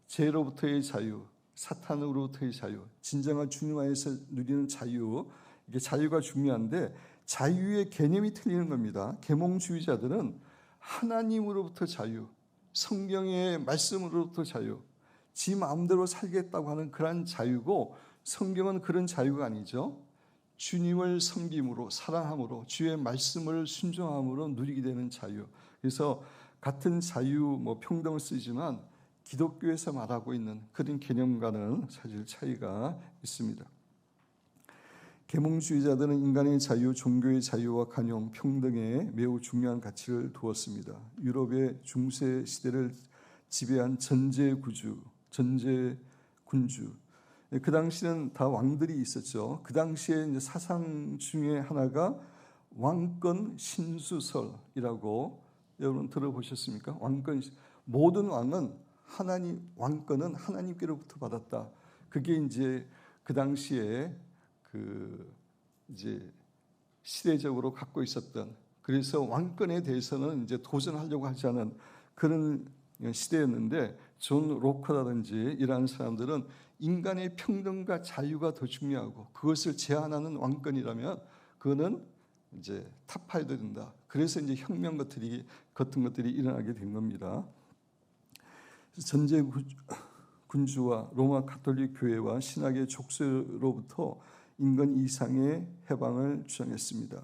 죄로부터의 자유, 사탄으로부터의 자유, 진정한 주님 안에서 누리는 자유, 이게 자유가 중요한데 자유의 개념이 틀리는 겁니다. 계몽주의자들은 하나님으로부터 자유, 성경의 말씀으로부터 자유, 지 마음대로 살겠다고 하는 그런 자유고 성경은 그런 자유가 아니죠. 주님을 섬김으로, 사랑함으로, 주의 말씀을 순종함으로 누리게 되는 자유. 그래서 같은 자유, 평등을 쓰지만 기독교에서 말하고 있는 그런 개념과는 사실 차이가 있습니다. 계몽주의자들은 인간의 자유, 종교의 자유와 관용, 평등에 매우 중요한 가치를 두었습니다. 유럽의 중세 시대를 지배한 전제군주, 그 당시는 다 왕들이 있었죠. 그 당시에 이제 사상 중에 하나가 왕권 신수설이라고 여러분 들어보셨습니까? 모든 왕권은 하나님께로부터 받았다. 그게 이제 그 당시에 이제 시대적으로 갖고 있었던, 그래서 왕권에 대해서는 이제 도전하려고 하지 않은 그런 시대였는데 존 로커라든지 이러한 사람들은 인간의 평등과 자유가 더 중요하고 그것을 제한하는 왕권이라면 그거는 이제 타파해야 된다. 그래서 이제 혁명 같은 것들이 일어나게 된 겁니다. 전제군주와 로마 가톨릭 교회와 신학의 족쇄로부터 인간 이상의 해방을 주장했습니다.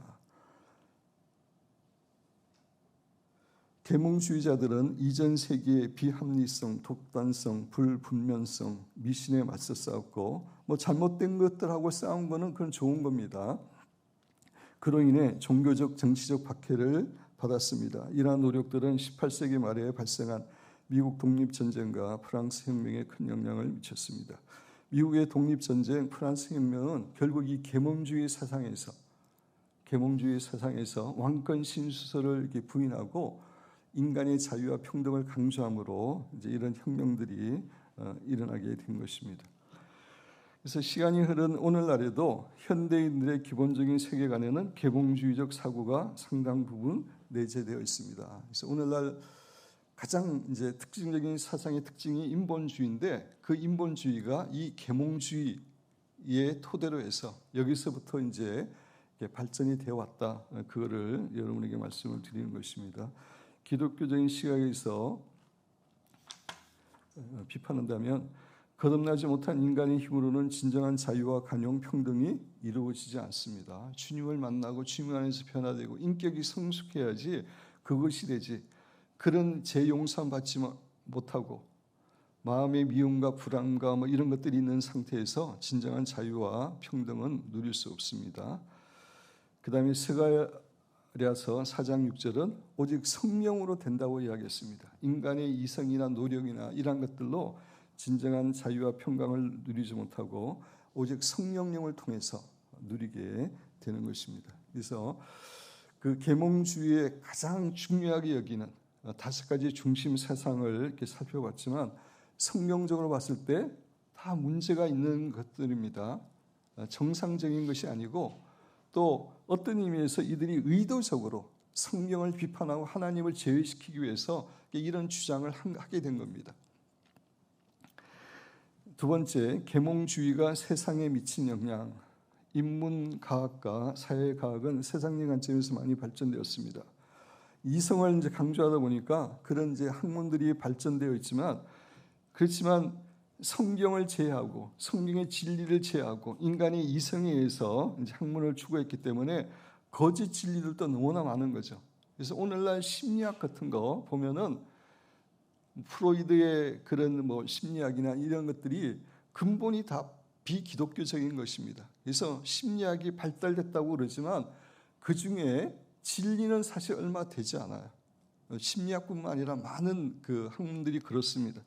계몽주의자들은 이전 세기의 비합리성, 독단성, 불분명성, 미신에 맞서 싸웠고 잘못된 것들하고 싸운 거는 그건 좋은 겁니다. 그로 인해 종교적, 정치적 박해를 받았습니다. 이러한 노력들은 18세기 말에 발생한 미국 독립전쟁과 프랑스 혁명에 큰 영향을 미쳤습니다. 미국의 독립전쟁, 프랑스 혁명은 결국 이 계몽주의 사상에서 왕권 신수설을 이렇게 부인하고 인간의 자유와 평등을 강조함으로 이제 이런 혁명들이 일어나게 된 것입니다. 그래서 시간이 흐른 오늘날에도 현대인들의 기본적인 세계관에는 계몽주의적 사고가 상당 부분 내재되어 있습니다. 그래서 오늘날 가장 이제 특징적인 사상의 특징이 인본주의인데 그 인본주의가 이 계몽주의의 토대로 해서 여기서부터 이제 발전이 되어 왔다. 그거를 여러분에게 말씀을 드리는 것입니다. 기독교적인 시각에서 비판한다면 거듭나지 못한 인간의 힘으로는 진정한 자유와 관용, 평등이 이루어지지 않습니다. 주님을 만나고 주님 안에서 변화되고 인격이 성숙해야지 그것이 되지. 그런 재용서함 받지 못하고 마음의 미움과 불안과 이런 것들이 있는 상태에서 진정한 자유와 평등은 누릴 수 없습니다. 그 다음에 스가랴서 4장 6절은 오직 성령으로 된다고 이야기했습니다. 인간의 이성이나 노력이나 이런 것들로 진정한 자유와 평강을 누리지 못하고 오직 성령님을 통해서 누리게 되는 것입니다. 그래서 그 계몽주의의 가장 중요하게 여기는 5가지 중심 사상을 이렇게 살펴봤지만 성경적으로 봤을 때 다 문제가 있는 것들입니다. 정상적인 것이 아니고 또 어떤 의미에서 이들이 의도적으로 성경을 비판하고 하나님을 제외시키기 위해서 이런 주장을 하게 된 겁니다. 두 번째, 계몽주의가 세상에 미친 영향. 인문과학과 사회과학은 세상의 관점에서 많이 발전되었습니다. 이성을 이제 강조하다 보니까 그런 이제 학문들이 발전되어 있지만 그렇지만 성경을 제외하고 성경의 진리를 제외하고 인간의 이성에 의해서 이제 학문을 추구했기 때문에 거짓 진리들도 너무나 많은 거죠. 그래서 오늘날 심리학 같은 거 보면은 프로이드의 그런 뭐 심리학이나 이런 것들이 근본이 다 비기독교적인 것입니다. 그래서 심리학이 발달됐다고 그러지만 그 중에 진리는 사실 얼마 되지 않아요. 심리학뿐만 아니라 많은 그 학문들이 그렇습니다.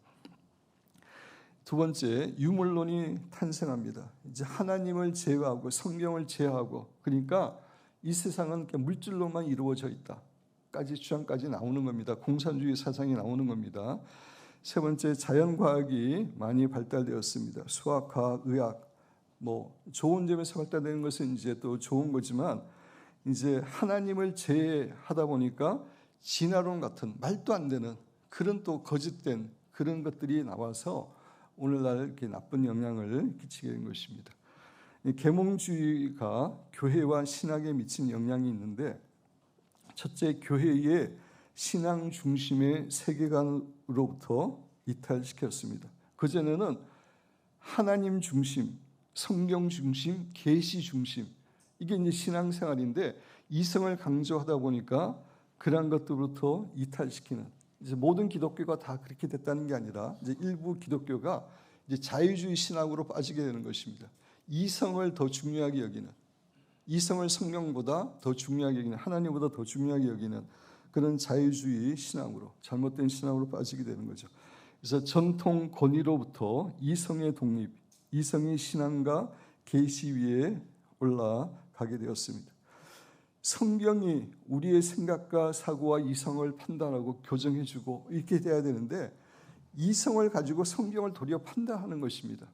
두 번째, 유물론이 탄생합니다. 이제 하나님을 제외하고 성경을 제외하고 그러니까 이 세상은 물질로만 이루어져 있다까지 주장까지 나오는 겁니다. 공산주의 사상이 나오는 겁니다. 세 번째, 자연과학이 많이 발달되었습니다. 수학과학, 의학, 뭐 좋은 점에서 발달되는 것은 이제 또 좋은 거지만 이제 하나님을 제외하다 보니까 진화론 같은 말도 안 되는 그런 또 거짓된 그런 것들이 나와서 오늘날 이렇게 나쁜 영향을 끼치게 된 것입니다. 계몽주의가 교회와 신학에 미친 영향이 있는데 첫째, 교회의 신앙 중심의 세계관으로부터 이탈시켰습니다. 그전에는 하나님 중심, 성경 중심, 계시 중심 이게 이제 신앙생활인데 이성을 강조하다 보니까 그런 것들부터 이탈시키는 이제 모든 기독교가 다 그렇게 됐다는 게 아니라 이제 일부 기독교가 이제 자유주의 신학으로 빠지게 되는 것입니다. 이성을 더 중요하게 여기는, 이성을 성경보다 더 중요하게 여기는, 하나님보다 더 중요하게 여기는 그런 자유주의 신앙으로, 잘못된 신앙으로 빠지게 되는 거죠. 그래서 전통 권위로부터 이성의 독립, 이성이 신앙과 계시 위에 올라가게 되었습니다. 성경이 우리의 생각과 사고와 이성을 판단하고 교정해주고 이렇게 돼야 되는데 이성을 가지고 성경을 도리어 판단하는 것입니다.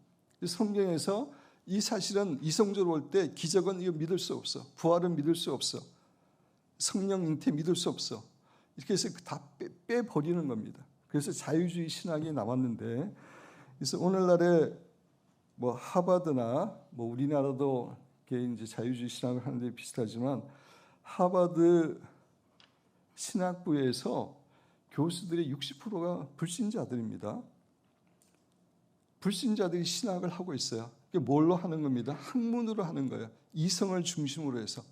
성경에서 이 사실은 이성적으로 볼 때 기적은 이거 믿을 수 없어. 부활은 믿을 수 없어. 성령 잉태 믿을 수 없어. 이렇게 해서 다 빼버리는 겁니다. 그래서 자유주의 신학이 남았는데 그래서 오늘날에 뭐 하버드나 뭐 우리나라도 이제 자유주의 신학을 하는데 비슷하지만 하버드 신학부에서 교수들의 60%가 불신자들입니다. 불신자들이 신학을 하고 있어요. 이게 뭘로 하는 겁니다? 학문으로 하는 거예요. 이성을 중심으로 해서.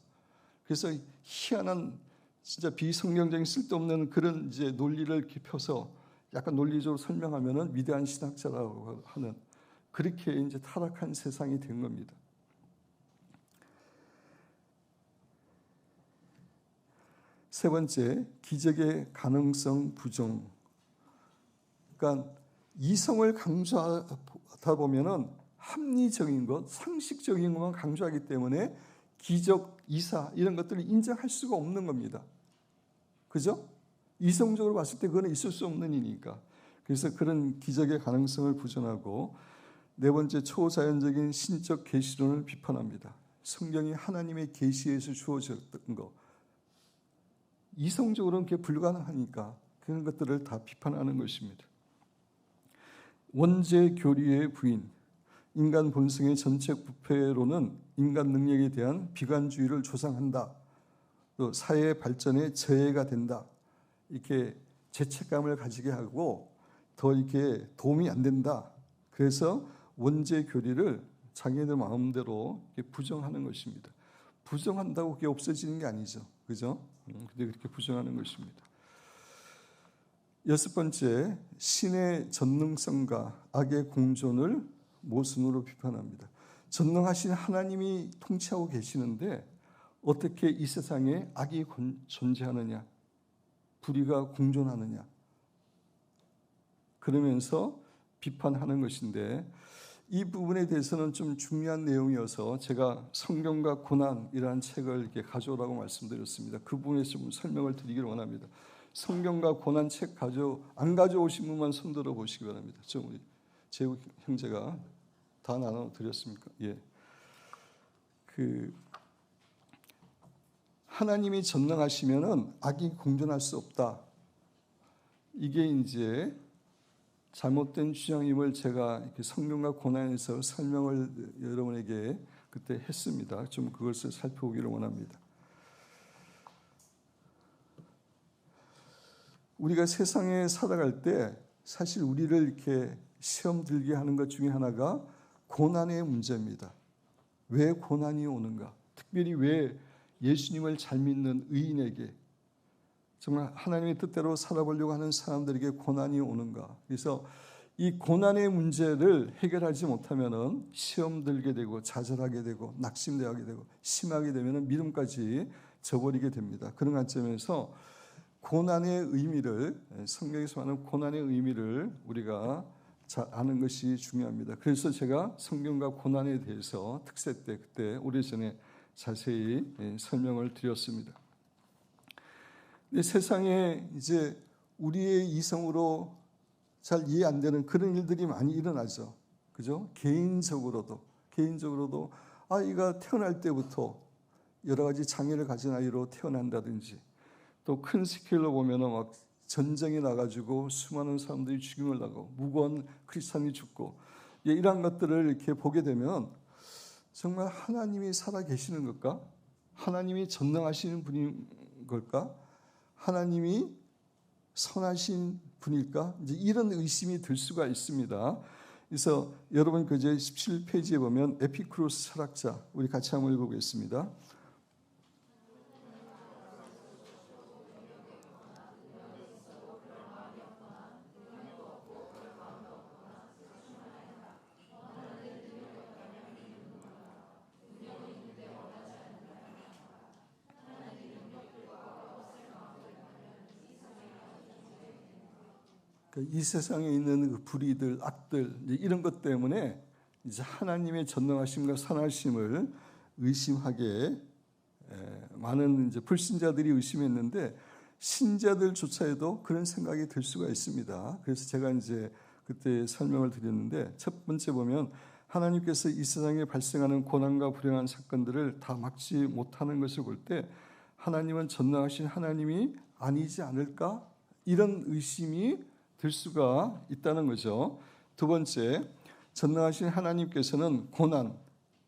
그래서 희한한 진짜 비성경적인 쓸데없는 그런 이제 논리를 펴서 약간 논리적으로 설명하면은 위대한 신학자라고 하는 그렇게 이제 타락한 세상이 된 겁니다. 세 번째, 기적의 가능성 부정. 그러니까 이성을 강조하다 보면은 합리적인 것, 상식적인 것만 강조하기 때문에 기적, 이사 이런 것들을 인정할 수가 없는 겁니다. 그죠? 이성적으로 봤을 때 그건 있을 수 없는 일이니까. 그래서 그런 기적의 가능성을 부정하고 네 번째, 초자연적인 신적 계시론을 비판합니다. 성경이 하나님의 계시에서 주어졌던 것. 이성적으로는 그게 불가능하니까 그런 것들을 다 비판하는 것입니다. 원죄 교리의 부인, 인간 본성의 전체 부패로는 인간 능력에 대한 비관주의를 조장한다. 또 사회 발전에 저해가 된다. 이렇게 죄책감을 가지게 하고 더 이렇게 도움이 안 된다. 그래서 원죄 교리를 자기들 마음대로 부정하는 것입니다. 부정한다고 그게 없어지는 게 아니죠. 그죠? 근데 그렇게 부정하는 것입니다. 여섯 번째, 신의 전능성과 악의 공존을 모순으로 비판합니다. 전능하신 하나님이 통치하고 계시는데 어떻게 이 세상에 악이 존재하느냐, 불의가 공존하느냐. 그러면서 비판하는 것인데 이 부분에 대해서는 좀 중요한 내용이어서 제가 성경과 고난이라는 책을 이렇게 가져오라고 말씀드렸습니다. 그 부분에서 좀 설명을 드리기를 원합니다. 성경과 고난 책 안 가져오신 분만 손들어 보시기 바랍니다. 좀 우리 재우 형제가 다 나눠 드렸습니까? 예. 하나님이 전능하시면은 악이 공존할 수 없다. 이게 이제 잘못된 주장임을 제가 이렇게 성경과 고난에서 설명을 여러분에게 그때 했습니다. 좀 그것을 살펴보기를 원합니다. 우리가 세상에 살아갈 때 사실 우리를 이렇게 시험 들게 하는 것 중에 하나가 고난의 문제입니다. 왜 고난이 오는가? 특별히 왜 예수님을 잘 믿는 의인에게 정말 하나님의 뜻대로 살아보려고 하는 사람들에게 고난이 오는가? 그래서 이 고난의 문제를 해결하지 못하면은 시험 들게 되고 좌절하게 되고 낙심되게 되고 심하게 되면은 믿음까지 저버리게 됩니다. 그런 관점에서 고난의 의미를 성경에서 말하는 고난의 의미를 우리가 잘 아는 것이 중요합니다. 그래서 제가 성경과 고난에 대해서 특세 때 그때 오래전에 자세히 설명을 드렸습니다. 근데 세상에 이제 우리의 이성으로 잘 이해 안 되는 그런 일들이 많이 일어나죠. 그죠? 개인적으로도 아이가 태어날 때부터 여러 가지 장애를 가진 아이로 태어난다든지 또 큰 스케일로 보면은 막 전쟁이 나가지고 수많은 사람들이 죽임을 당하고 무고한 크리스찬이 죽고 이러한 것들을 이렇게 보게 되면 정말 하나님이 살아 계시는 걸까? 하나님이 전능하시는 분인 걸까? 하나님이 선하신 분일까? 이제 이런 의심이 들 수가 있습니다. 그래서 여러분 그 17페이지에 보면 에피쿠로스 철학자 우리 같이 한번 읽어보겠습니다. 이 세상에 있는 그 불의들, 악들 이런 것 때문에 이제 하나님의 전능하심과 선하심을 의심하게 많은 이제 불신자들이 의심했는데 신자들조차에도 그런 생각이 들 수가 있습니다. 그래서 제가 이제 그때 설명을 드렸는데 첫 번째 보면 하나님께서 이 세상에 발생하는 고난과 불행한 사건들을 다 막지 못하는 것을 볼 때 하나님은 전능하신 하나님이 아니지 않을까? 이런 의심이 들 수가 있다는 거죠. 두 번째, 전능하신 하나님께서는 고난,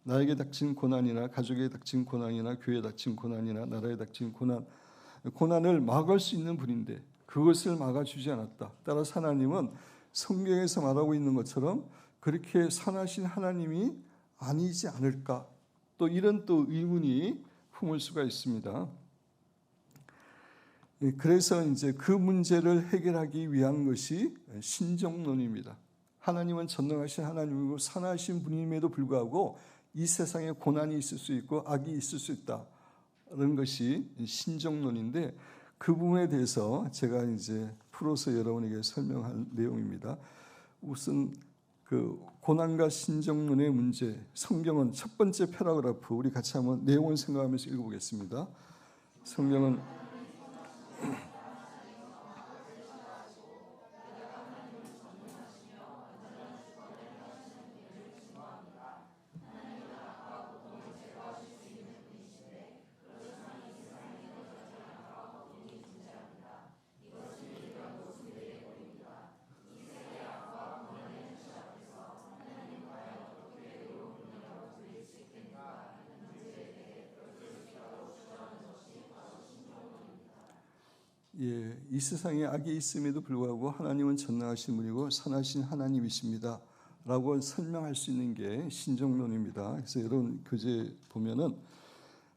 나에게 닥친 고난이나 가족에게 닥친 고난이나 교회에 닥친 고난이나 나라에 닥친 고난을 막을 수 있는 분인데 그것을 막아주지 않았다. 따라서 하나님은 성경에서 말하고 있는 것처럼 그렇게 선하신 하나님이 아니지 않을까? 또 이런 또 의문이 품을 수가 있습니다. 그래서 이제 그 문제를 해결하기 위한 것이 신정론입니다. 하나님은 전능하신 하나님이고 선하신 분임에도 불구하고 이 세상에 고난이 있을 수 있고 악이 있을 수 있다는 것이 신정론인데 그 부분에 대해서 제가 이제 풀어서 여러분에게 설명할 내용입니다. 우선 그 고난과 신정론의 문제, 성경은 첫 번째 패러그래프 우리 같이 한번 내용을 생각하면서 읽어보겠습니다. 성경은 이 세상에 악이 있음에도 불구하고 하나님은 전능하신 분이고 선하신 하나님이십니다 라고 설명할 수 있는 게 신정론입니다. 그래서 여러분 교재 보면은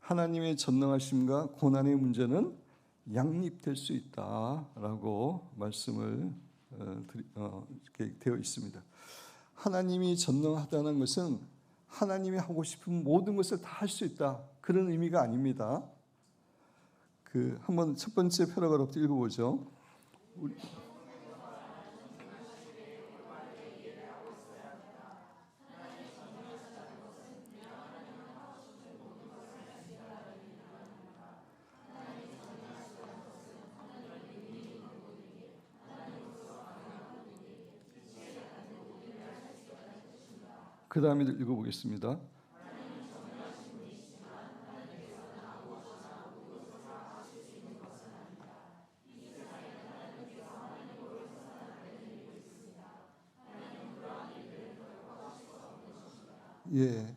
하나님의 전능하심과 고난의 문제는 양립될 수 있다라고 말씀을 이렇게 되어 있습니다. 하나님이 전능하다는 것은 하나님이 하고 싶은 모든 것을 다 할 수 있다 그런 의미가 아닙니다. 한번 첫 번째 패러그래프 읽어보죠. 그 다음에 읽어보겠습니다. 예,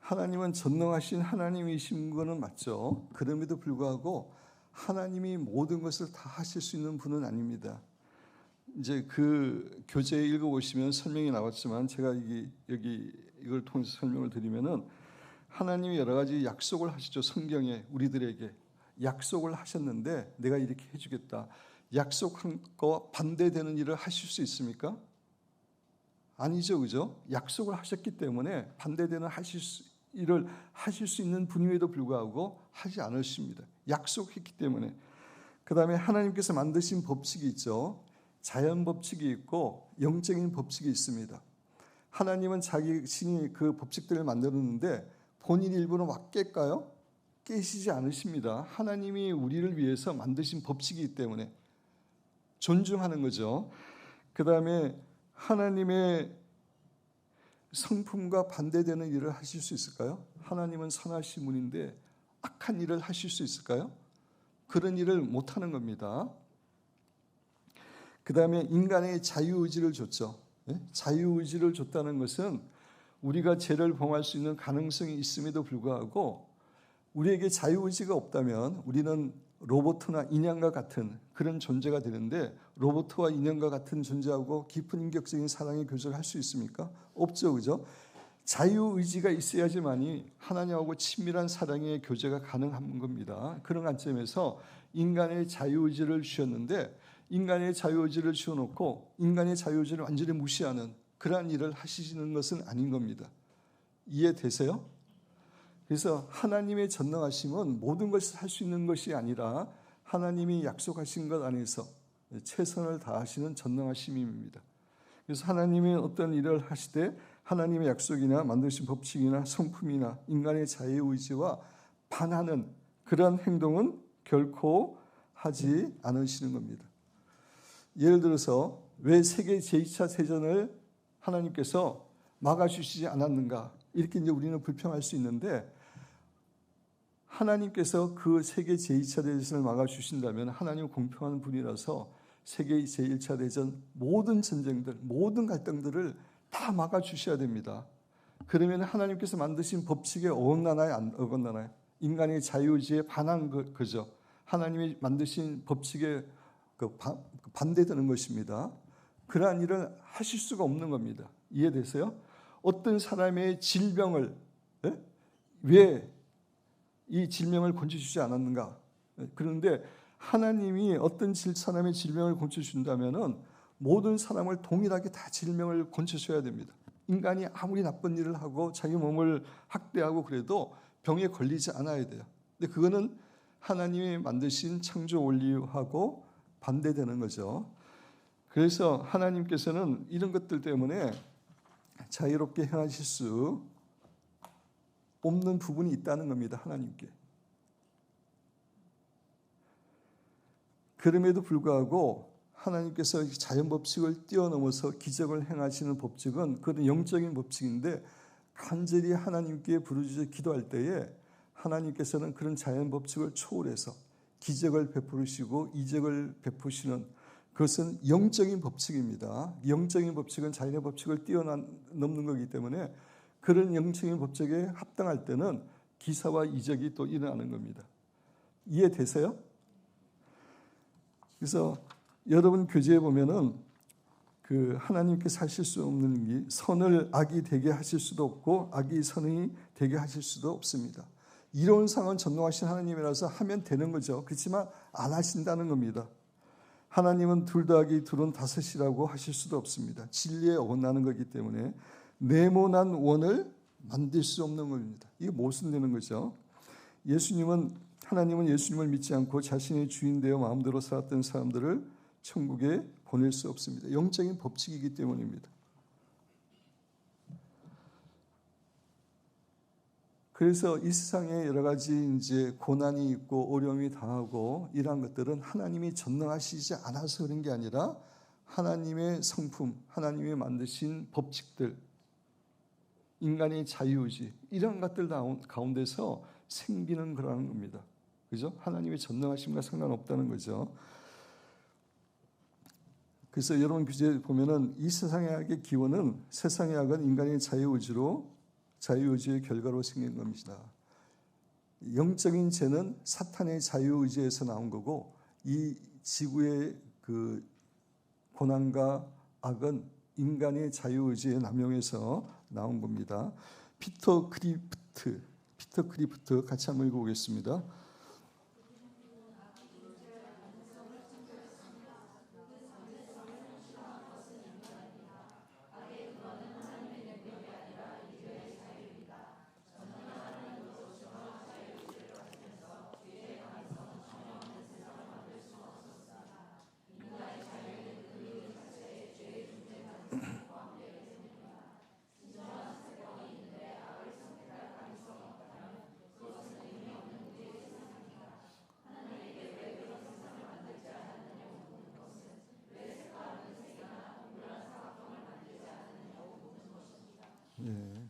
하나님은 전능하신 하나님이신 거는 맞죠. 그럼에도 불구하고 하나님이 모든 것을 다 하실 수 있는 분은 아닙니다. 이제 그 교재 읽어보시면 설명이 나왔지만 제가 여기 이걸 통해서 설명을 드리면은 하나님이 여러 가지 약속을 하시죠. 성경에 우리들에게 약속을 하셨는데 내가 이렇게 해주겠다. 약속한 거 반대되는 일을 하실 수 있습니까? 아니죠, 그죠? 약속을 하셨기 때문에 반대되는 일을 하실 수 있는 분임에도 불구하고 하지 않으십니다. 약속했기 때문에. 그 다음에 하나님께서 만드신 법칙이 있죠. 자연 법칙이 있고 영적인 법칙이 있습니다. 하나님은 자신이 그 법칙들을 만들었는데 본인 일부러 막 깰까요? 깨시지 않으십니다. 하나님이 우리를 위해서 만드신 법칙이기 때문에 존중하는 거죠. 그 다음에 하나님의 성품과 반대되는 일을 하실 수 있을까요? 하나님은 선하신 분인데 악한 일을 하실 수 있을까요? 그런 일을 못하는 겁니다. 그 다음에 인간의 자유의지를 줬죠. 자유의지를 줬다는 것은 우리가 죄를 범할 수 있는 가능성이 있음에도 불구하고 우리에게 자유의지가 없다면 우리는 로봇이나 인형과 같은 그런 존재가 되는데 로봇과 인형과 같은 존재하고 깊은 인격적인 사랑의 교제를 할 수 있습니까? 없죠, 그죠? 자유의지가 있어야지만이 하나님하고 친밀한 사랑의 교제가 가능한 겁니다. 그런 관점에서 인간의 자유의지를 주셨는데 인간의 자유의지를 주어놓고 인간의 자유의지를 완전히 무시하는 그러한 일을 하시는 것은 아닌 겁니다. 이해되세요? 그래서 하나님의 전능하심은 모든 것을 할 수 있는 것이 아니라 하나님이 약속하신 것 안에서 최선을 다하시는 전능하심입니다. 그래서 하나님이 어떤 일을 하실 때 하나님의 약속이나 만드신 법칙이나 성품이나 인간의 자유의지와 반하는 그런 행동은 결코 하지 않으시는 겁니다. 예를 들어서 왜 세계 제2차 대전을 하나님께서 막아주시지 않았는가 이렇게 이제 우리는 불평할 수 있는데 하나님께서 그 세계 제2차 대전을 막아주신다면 하나님은 공평한 분이라서 세계 제1차 대전 모든 전쟁들 모든 갈등들을 다 막아주셔야 됩니다. 그러면 하나님께서 만드신 법칙에 어긋나나요? 안 어긋나나요? 인간의 자유의지에 반한 거죠. 하나님이 만드신 법칙에 반대되는 것입니다. 그러한 일을 하실 수가 없는 겁니다. 이해되세요? 어떤 사람의 질병을 왜 이 질병을 고쳐주지 않았는가? 그런데 하나님이 어떤 사람의 질병을 고쳐준다면은 모든 사람을 동일하게 다 질병을 고쳐줘야 됩니다. 인간이 아무리 나쁜 일을 하고 자기 몸을 학대하고 그래도 병에 걸리지 않아야 돼요. 근데 그거는 하나님이 만드신 창조 원리하고 반대되는 거죠. 그래서 하나님께서는 이런 것들 때문에 자유롭게 행하실 수 없는 부분이 있다는 겁니다. 하나님께. 그럼에도 불구하고 하나님께서 자연 법칙을 뛰어넘어서 기적을 행하시는 법칙은 그런 영적인 법칙인데 간절히 하나님께 부르짖어 기도할 때에 하나님께서는 그런 자연 법칙을 초월해서 기적을 베푸시고 이적을 베푸시는 그것은 영적인 법칙입니다. 영적인 법칙은 자연의 법칙을 뛰어넘는 거기 때문에 그런 영적인 법칙에 합당할 때는 기사와 이적이 또 일어나는 겁니다. 이해되세요? 그래서 여러분 교재에 보면은 그 하나님께서 하실 수 없는 게 선을 악이 되게 하실 수도 없고 악이 선이 되게 하실 수도 없습니다. 이론상은 전능하신 하나님이라서 하면 되는 거죠. 그렇지만 안 하신다는 겁니다. 하나님은 둘 더하기 둘은 다섯이라고 하실 수도 없습니다. 진리에 어긋나는 거기 때문에 네모난 원을 만들 수 없는 겁니다. 이게 모순되는 거죠. 하나님은 예수님을 믿지 않고 자신의 주인 되어 마음대로 살았던 사람들을 천국에 보낼 수 없습니다. 영적인 법칙이기 때문입니다. 그래서 이 세상에 여러 가지 이제 고난이 있고 어려움이 당하고 이러한 것들은 하나님이 전능하시지 않아서 그런 게 아니라 하나님의 성품, 하나님이 만드신 법칙들, 인간의 자유의지 이런 것들 가운데서 생기는 거라는 겁니다. 그죠? 하나님의 전능하심과 상관없다는 거죠. 그래서 여러분 교재 보면은 이 세상의 악의 기원은 세상의 악은 인간의 자유의지의 결과로 생긴 겁니다. 영적인 죄는 사탄의 자유의지에서 나온 거고 이 지구의 그 고난과 악은 인간의 자유의지의 남용에서 나온 겁니다. 피터 크리프트 같이 한번 읽어보겠습니다.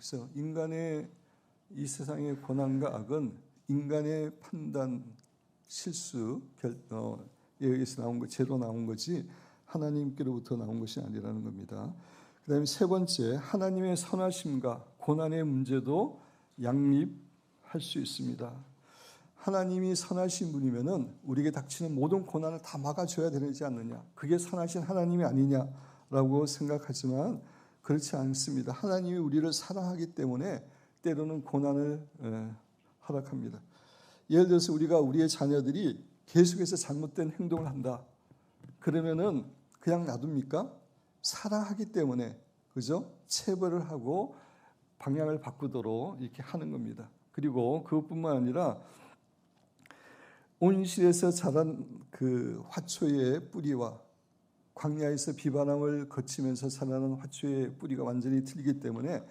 그래서 인간의 이 세상의 고난과 악은 인간의 판단, 실수에 의해서 나온 것, 죄로 나온 거지 하나님께로부터 나온 것이 아니라는 겁니다. 그다음에 세 번째, 하나님의 선하심과 고난의 문제도 양립할 수 있습니다. 하나님이 선하신 분이면은 우리에게 닥치는 모든 고난을 다 막아줘야 되지 않느냐? 그게 선하신 하나님이 아니냐라고 생각하지만 그렇지 않습니다. 하나님이 우리를 사랑하기 때문에 때로는 고난을 허락합니다. 예를 들어서 우리가 우리의 자녀들이 계속해서 잘못된 행동을 한다. 그러면은 그냥 놔둡니까? 사랑하기 때문에 그죠? 체벌을 하고 방향을 바꾸도록 이렇게 하는 겁니다. 그리고 그것뿐만 아니라 온실에서 자란 그 화초의 뿌리와 광야에서 비바람을 거치면서 자라는 화초의 뿌리가 완전히 틀리기 때문에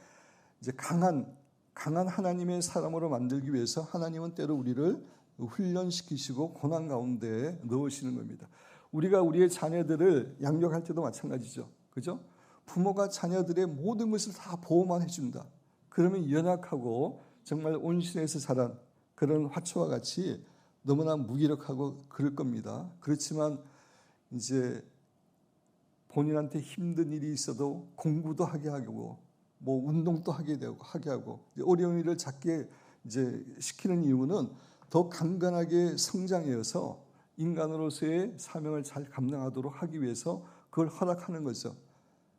이제 강한 하나님의 사람으로 만들기 위해서 하나님은 때로 우리를 훈련시키시고 고난 가운데 넣으시는 겁니다. 우리가 우리의 자녀들을 양육할 때도 마찬가지죠. 그죠? 부모가 자녀들의 모든 것을 다 보호만 해준다. 그러면 연약하고 정말 온실에서 자란 그런 화초와 같이 너무나 무기력하고 그럴 겁니다. 그렇지만 이제 본인한테 힘든 일이 있어도 공부도 하게 하고 뭐 운동도 하게 하고 어려운 일을 작게 이제 시키는 이유는 더 강건하게 성장해서 인간으로서의 사명을 잘 감당하도록 하기 위해서 그걸 허락하는 거죠.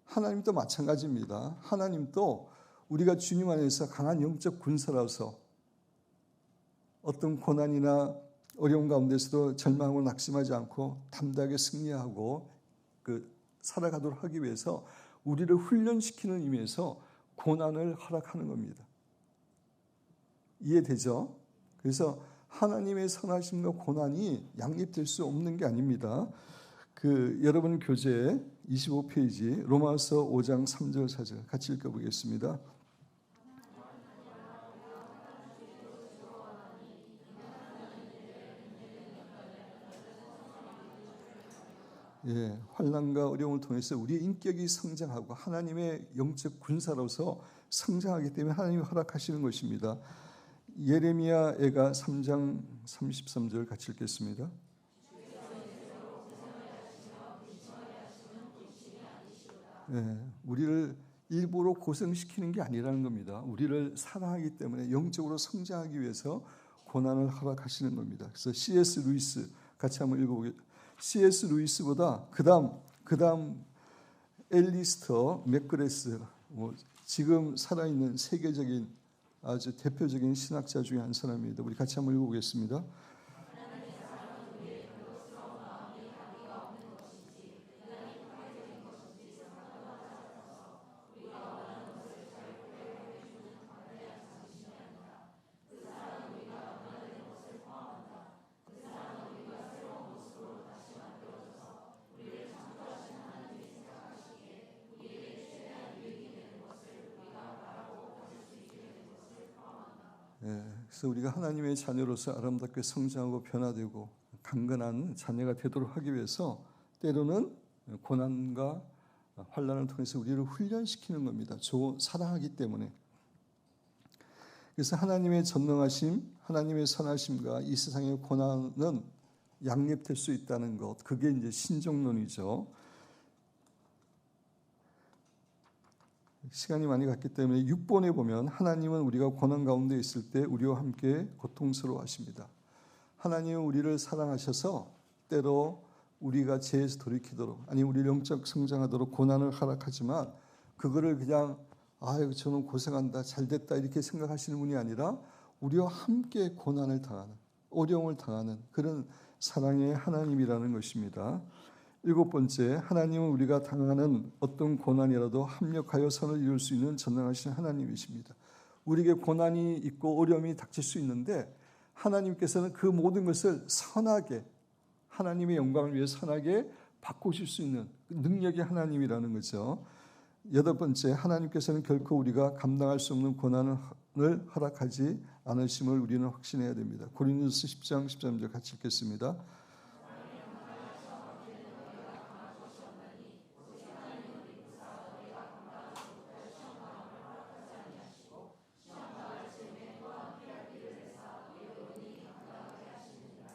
하나님도 마찬가지입니다. 하나님도 우리가 주님 안에서 강한 영적 군사라서 어떤 고난이나 어려운 가운데서도 절망하고 낙심하지 않고 담대하게 승리하고 살아가도록 하기 위해서 우리를 훈련시키는 의미에서 고난을 허락하는 겁니다. 이해되죠? 그래서 하나님의 선하심과 고난이 양립될 수 없는 게 아닙니다. 여러분 교재 25페이지 로마서 5장 3절 4절 같이 읽어보겠습니다. 환난과 어려움을 통해서 우리의 인격이 성장하고 하나님의 영적 군사로서 성장하기 때문에 하나님이 허락하시는 것입니다. 예레미야가 3장 33절 같이 읽겠습니다. 우리를 일부러 고생시키는 게 아니라는 겁니다. 우리를 사랑하기 때문에 영적으로 성장하기 위해서 고난을 허락하시는 겁니다. 그래서 C.S. 루이스 같이 한번 읽어보겠습니다. C.S. 루이스보다 그다음 엘리스터 맥그레스 지금 살아있는 세계적인 아주 대표적인 신학자 중에 한 사람입니다. 우리 같이 한번 읽어보겠습니다. 그래서 우리가 하나님의 자녀로서 아름답게 성장하고 변화되고 강건한 자녀가 되도록 하기 위해서 때로는 고난과 환난을 통해서 우리를 훈련시키는 겁니다. 사랑하기 때문에. 그래서 하나님의 전능하심, 하나님의 선하심과 이 세상의 고난은 양립될 수 있다는 것, 그게 이제 신정론이죠. 시간이 많이 갔기 때문에 6번에 보면 하나님은 우리가 고난 가운데 있을 때 우리와 함께 고통스러워하십니다. 하나님은 우리를 사랑하셔서 때로 우리가 죄에서 돌이키도록, 아니 우리 영적 성장하도록 고난을 허락하지만 그거를 그냥 아유 저는 고생한다 잘됐다 이렇게 생각하시는 분이 아니라 우리와 함께 고난을 당하는, 어려움을 당하는 그런 사랑의 하나님이라는 것입니다. 7번째, 하나님은 우리가 당하는 어떤 고난이라도 합력하여 선을 이룰 수 있는 전능하신 하나님이십니다. 우리에게 고난이 있고 어려움이 닥칠 수 있는데 하나님께서는 그 모든 것을 선하게, 하나님의 영광을 위해 선하게 바꾸실 수 있는 능력의 하나님이라는 거죠. 8번째, 하나님께서는 결코 우리가 감당할 수 없는 고난을 허락하지 않으심을 우리는 확신해야 됩니다. 고린도서 10장 13절 같이 읽겠습니다.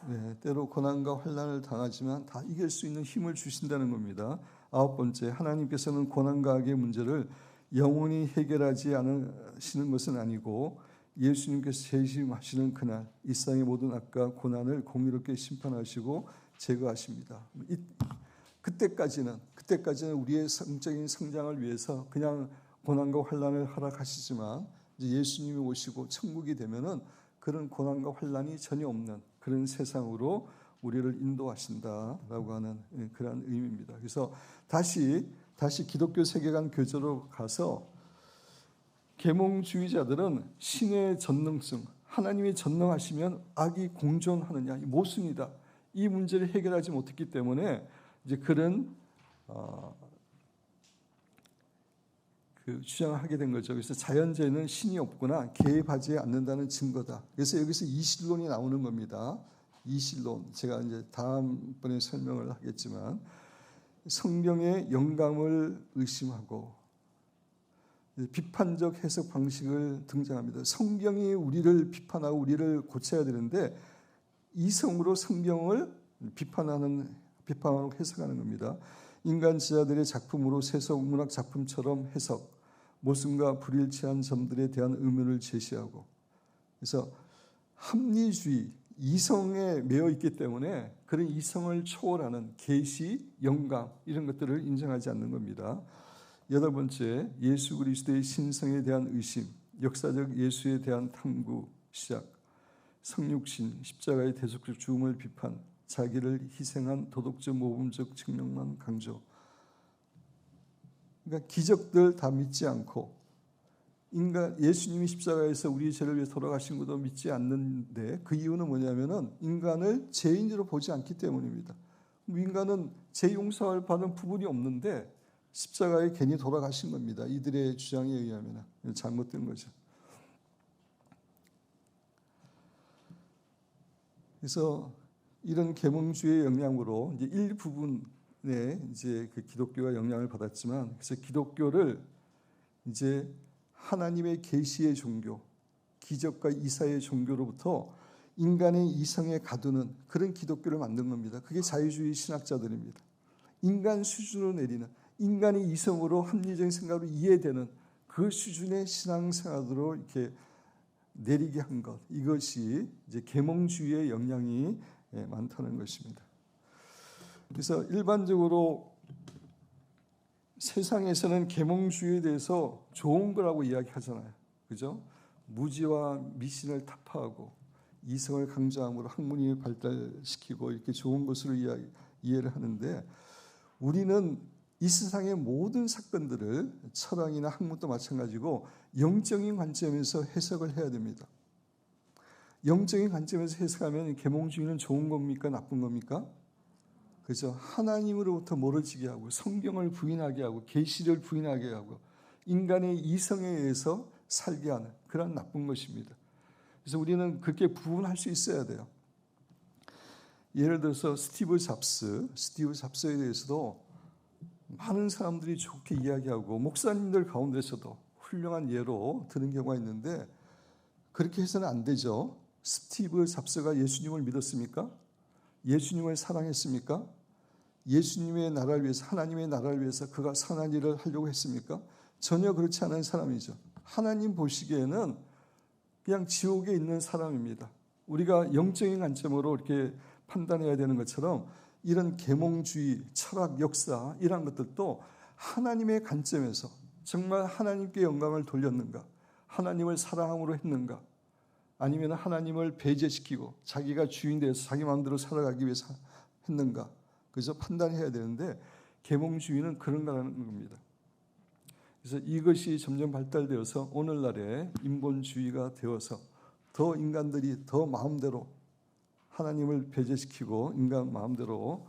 네, 때로 고난과 환난을 당하지만 다 이길 수 있는 힘을 주신다는 겁니다. 9번째, 하나님께서는 고난과 악의 문제를 영원히 해결하지 않으시는 것은 아니고 예수님께서 재림하시는 그날 이 세상의 모든 악과 고난을 공의롭게 심판하시고 제거하십니다. 그때까지는 우리의 성적인 성장을 위해서 그냥 고난과 환난을 허락하시지만 이제 예수님이 오시고 천국이 되면은 그런 고난과 환난이 전혀 없는 그런 세상으로 우리를 인도하신다라고 하는 그런 의미입니다. 그래서 다시 기독교 세계관 교조로 가서 계몽주의자들은 신의 전능성, 하나님이 전능하시면 악이 공존하느냐, 모순이다. 이 문제를 해결하지 못했기 때문에 이제 그런 주장을 하게 된 거죠. 그래서 자연재해는 신이 없거나 개입하지 않는다는 증거다. 그래서 여기서 이실론이 나오는 겁니다. 이실론, 제가 이제 다음번에 설명을 하겠지만 성경의 영감을 의심하고 비판적 해석 방식을 등장합니다. 성경이 우리를 비판하고 우리를 고쳐야 되는데 이성으로 성경을 비판하고 해석하는 겁니다. 인간 지자들의 작품으로 세속 문학 작품처럼 해석, 모순과 불일치한 점들에 대한 의문을 제시하고, 그래서 합리주의, 이성에 매여 있기 때문에 그런 이성을 초월하는 계시, 영감 이런 것들을 인정하지 않는 겁니다. 8번째, 예수 그리스도의 신성에 대한 의심, 역사적 예수에 대한 탐구 시작, 성육신, 십자가의 대속적 죽음을 비판, 자기를 희생한 도덕적 모범적 측면만 강조. 그러니까 기적들 다 믿지 않고 예수님이 십자가에서 우리 죄를 위해 돌아가신 것도 믿지 않는데 그 이유는 뭐냐면은 인간을 죄인으로 보지 않기 때문입니다. 인간은 죄 용서를 받은 부분이 없는데 십자가에 괜히 돌아가신 겁니다. 이들의 주장에 의하면 잘못된 거죠. 그래서 이런 계몽주의의 영향으로 이제 일부분에 이제 그 기독교가 영향을 받았지만, 그래서 기독교를 이제 하나님의 계시의 종교, 기적과 이사의 종교로부터 인간의 이성에 가두는 그런 기독교를 만든 겁니다. 그게 자유주의 신학자들입니다. 인간 수준으로 내리는, 인간의 이성으로 합리적인 생각으로 이해되는 그 수준의 신앙생활으로 이렇게 내리게 한 것, 이것이 이제 계몽주의의 영향이 많다는 것입니다. 그래서 일반적으로 세상에서는 계몽주의에 대해서 좋은 거라고 이야기하잖아요. 그죠? 무지와 미신을 타파하고 이성을 강조함으로 학문이 발달시키고 이렇게 좋은 것으로 이해를 하는데, 우리는 이 세상의 모든 사건들을 철학이나 학문도 마찬가지고 영적인 관점에서 해석을 해야 됩니다. 영적인 관점에서 해석하면 계몽주의는 좋은 겁니까? 나쁜 겁니까? 그죠? 하나님으로부터 멀어지게 하고 성경을 부인하게 하고 계시를 부인하게 하고 인간의 이성에 의해서 살게 하는 그런 나쁜 것입니다. 그래서 우리는 그렇게 구분할 수 있어야 돼요. 예를 들어서 스티브 잡스에 대해서도 많은 사람들이 좋게 이야기하고 목사님들 가운데서도 훌륭한 예로 드는 경우가 있는데, 그렇게 해서는 안 되죠. 스티브 잡스가 예수님을 믿었습니까? 예수님을 사랑했습니까? 예수님의 나라를 위해서, 하나님의 나라를 위해서 그가 선한 일을 하려고 했습니까? 전혀 그렇지 않은 사람이죠. 하나님 보시기에는 그냥 지옥에 있는 사람입니다. 우리가 영적인 관점으로 이렇게 판단해야 되는 것처럼 이런 계몽주의, 철학, 역사 이런 것들도 하나님의 관점에서 정말 하나님께 영광을 돌렸는가, 하나님을 사랑함으로 했는가, 아니면 하나님을 배제시키고 자기가 주인 되어서 자기 마음대로 살아가기 위해서 했는가, 그래서 판단해야 되는데 계몽주의는 그런 거라는 겁니다. 그래서 이것이 점점 발달되어서 오늘날의 인본주의가 되어서 더 인간들이 더 마음대로 하나님을 배제시키고 인간 마음대로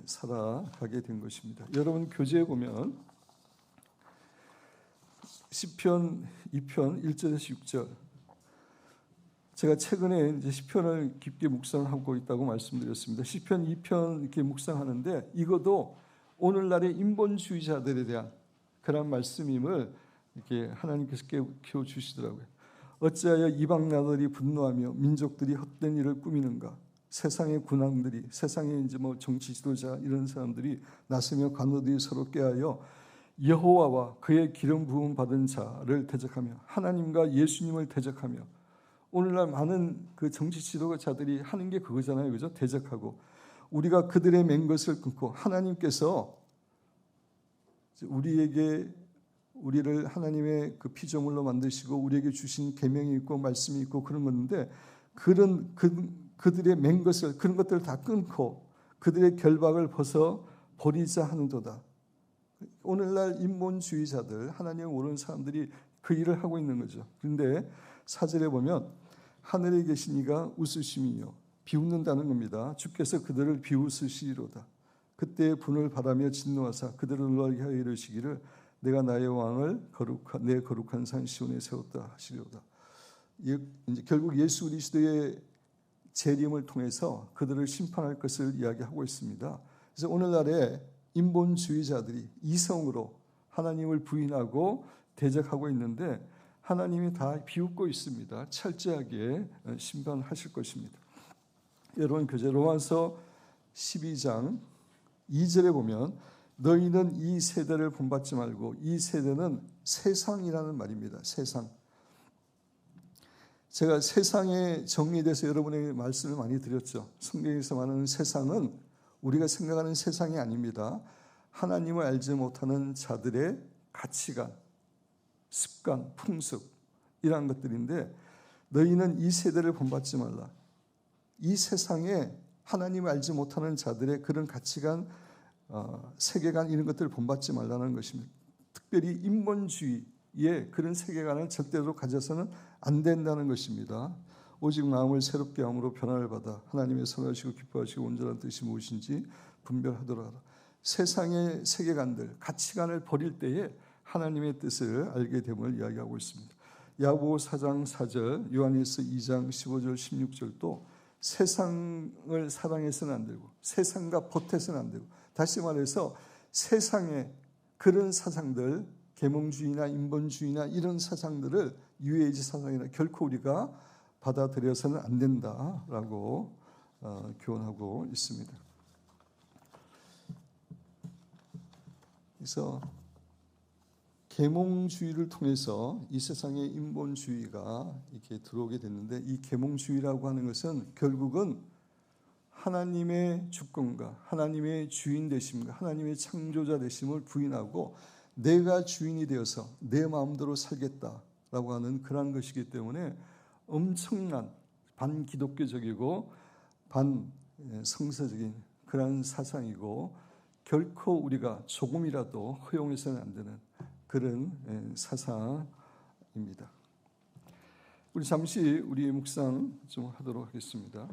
살아가게 된 것입니다. 여러분 교재에 보면 시편 2편 1절에서 6절, 제가 최근에 이제 시편을 깊게 묵상하고 있다고 말씀드렸습니다. 시편 2편 이렇게 묵상하는데 이것도 오늘날의 인본주의자들에 대한 그런 말씀임을 이렇게 하나님께서 깨워 주시더라고요. 어찌하여 이방 나라들이 분노하며 민족들이 헛된 일을 꾸미는가? 세상의 군왕들이, 세상의 이제 뭐 정치 지도자 이런 사람들이 나서며 관노들이 서로 꾀하여 여호와와 그의 기름 부음 받은 자를 대적하며 하나님과 예수님을 대적하며, 오늘날 많은 그 정치 지도자들이 하는 게 그거잖아요, 그죠? 대적하고 우리가 그들의 맹 것을 끊고, 하나님께서 우리를 하나님의 그 피조물로 만드시고 우리에게 주신 계명이 있고 말씀이 있고 그런 건데, 그들의 맹 것을, 그런 것들을 다 끊고 그들의 결박을 벗어 버리자 하는도다. 오늘날 인본주의자들, 하나님을 모르는 사람들이 그 일을 하고 있는 거죠. 그런데 4절에 보면 하늘에 계신 이가 웃으심이요, 비웃는다는 겁니다. 주께서 그들을 비웃으시리로다. 그때 분을 바라며 진노하사 그들을 놀라게 하여 이르시기를 내가 나의 왕을 내 거룩한 산 시온에 세웠다 하시리로다. 이제 결국 예수 그리스도의 재림을 통해서 그들을 심판할 것을 이야기하고 있습니다. 그래서 오늘날의 인본주의자들이 이성으로 하나님을 부인하고 대적하고 있는데 하나님이 다 비웃고 있습니다. 철저하게 심판하실 것입니다. 여러분 교재 로마서 12장 2절에 보면 너희는 이 세대를 본받지 말고, 이 세대는 세상이라는 말입니다. 세상. 제가 세상의 정의에 대해서 여러분에게 말씀을 많이 드렸죠. 성경에서 말하는 세상은 우리가 생각하는 세상이 아닙니다. 하나님을 알지 못하는 자들의 가치관, 습관, 풍습 이러한 것들인데, 너희는 이 세대를 본받지 말라. 이 세상에 하나님을 알지 못하는 자들의 그런 가치관, 세계관 이런 것들을 본받지 말라는 것입니다. 특별히 인본주의의 그런 세계관을 절대로 가져서는 안 된다는 것입니다. 오직 마음을 새롭게 함으로 변화를 받아 하나님의 선하시고 기뻐하시고 온전한 뜻이 무엇인지 분별하도록 하라. 세상의 세계관들, 가치관을 버릴 때에 하나님의 뜻을 알게 됨을 이야기하고 있습니다. 야고보 4장 4절, 요한일서 2장 15절 16절도 세상을 사랑해서는 안 되고 세상과 보태서는 안 되고, 다시 말해서 세상의 그런 사상들, 계몽주의나 인본주의나 이런 사상들을 뉴에이지 사상이나 결코 우리가 받아들여서는 안 된다라고 교훈하고 있습니다. 그래서 계몽주의를 통해서 이 세상에 인본주의가 이렇게 들어오게 됐는데, 이 계몽주의라고 하는 것은 결국은 하나님의 주권과 하나님의 주인 되심과 하나님의 창조자 되심을 부인하고 내가 주인이 되어서 내 마음대로 살겠다라고 하는 그런 것이기 때문에 엄청난 반기독교적이고 반성서적인 그런 사상이고, 결코 우리가 조금이라도 허용해서는 안 되는 그런 사상입니다. 우리 잠시 우리 묵상 좀 하도록 하겠습니다.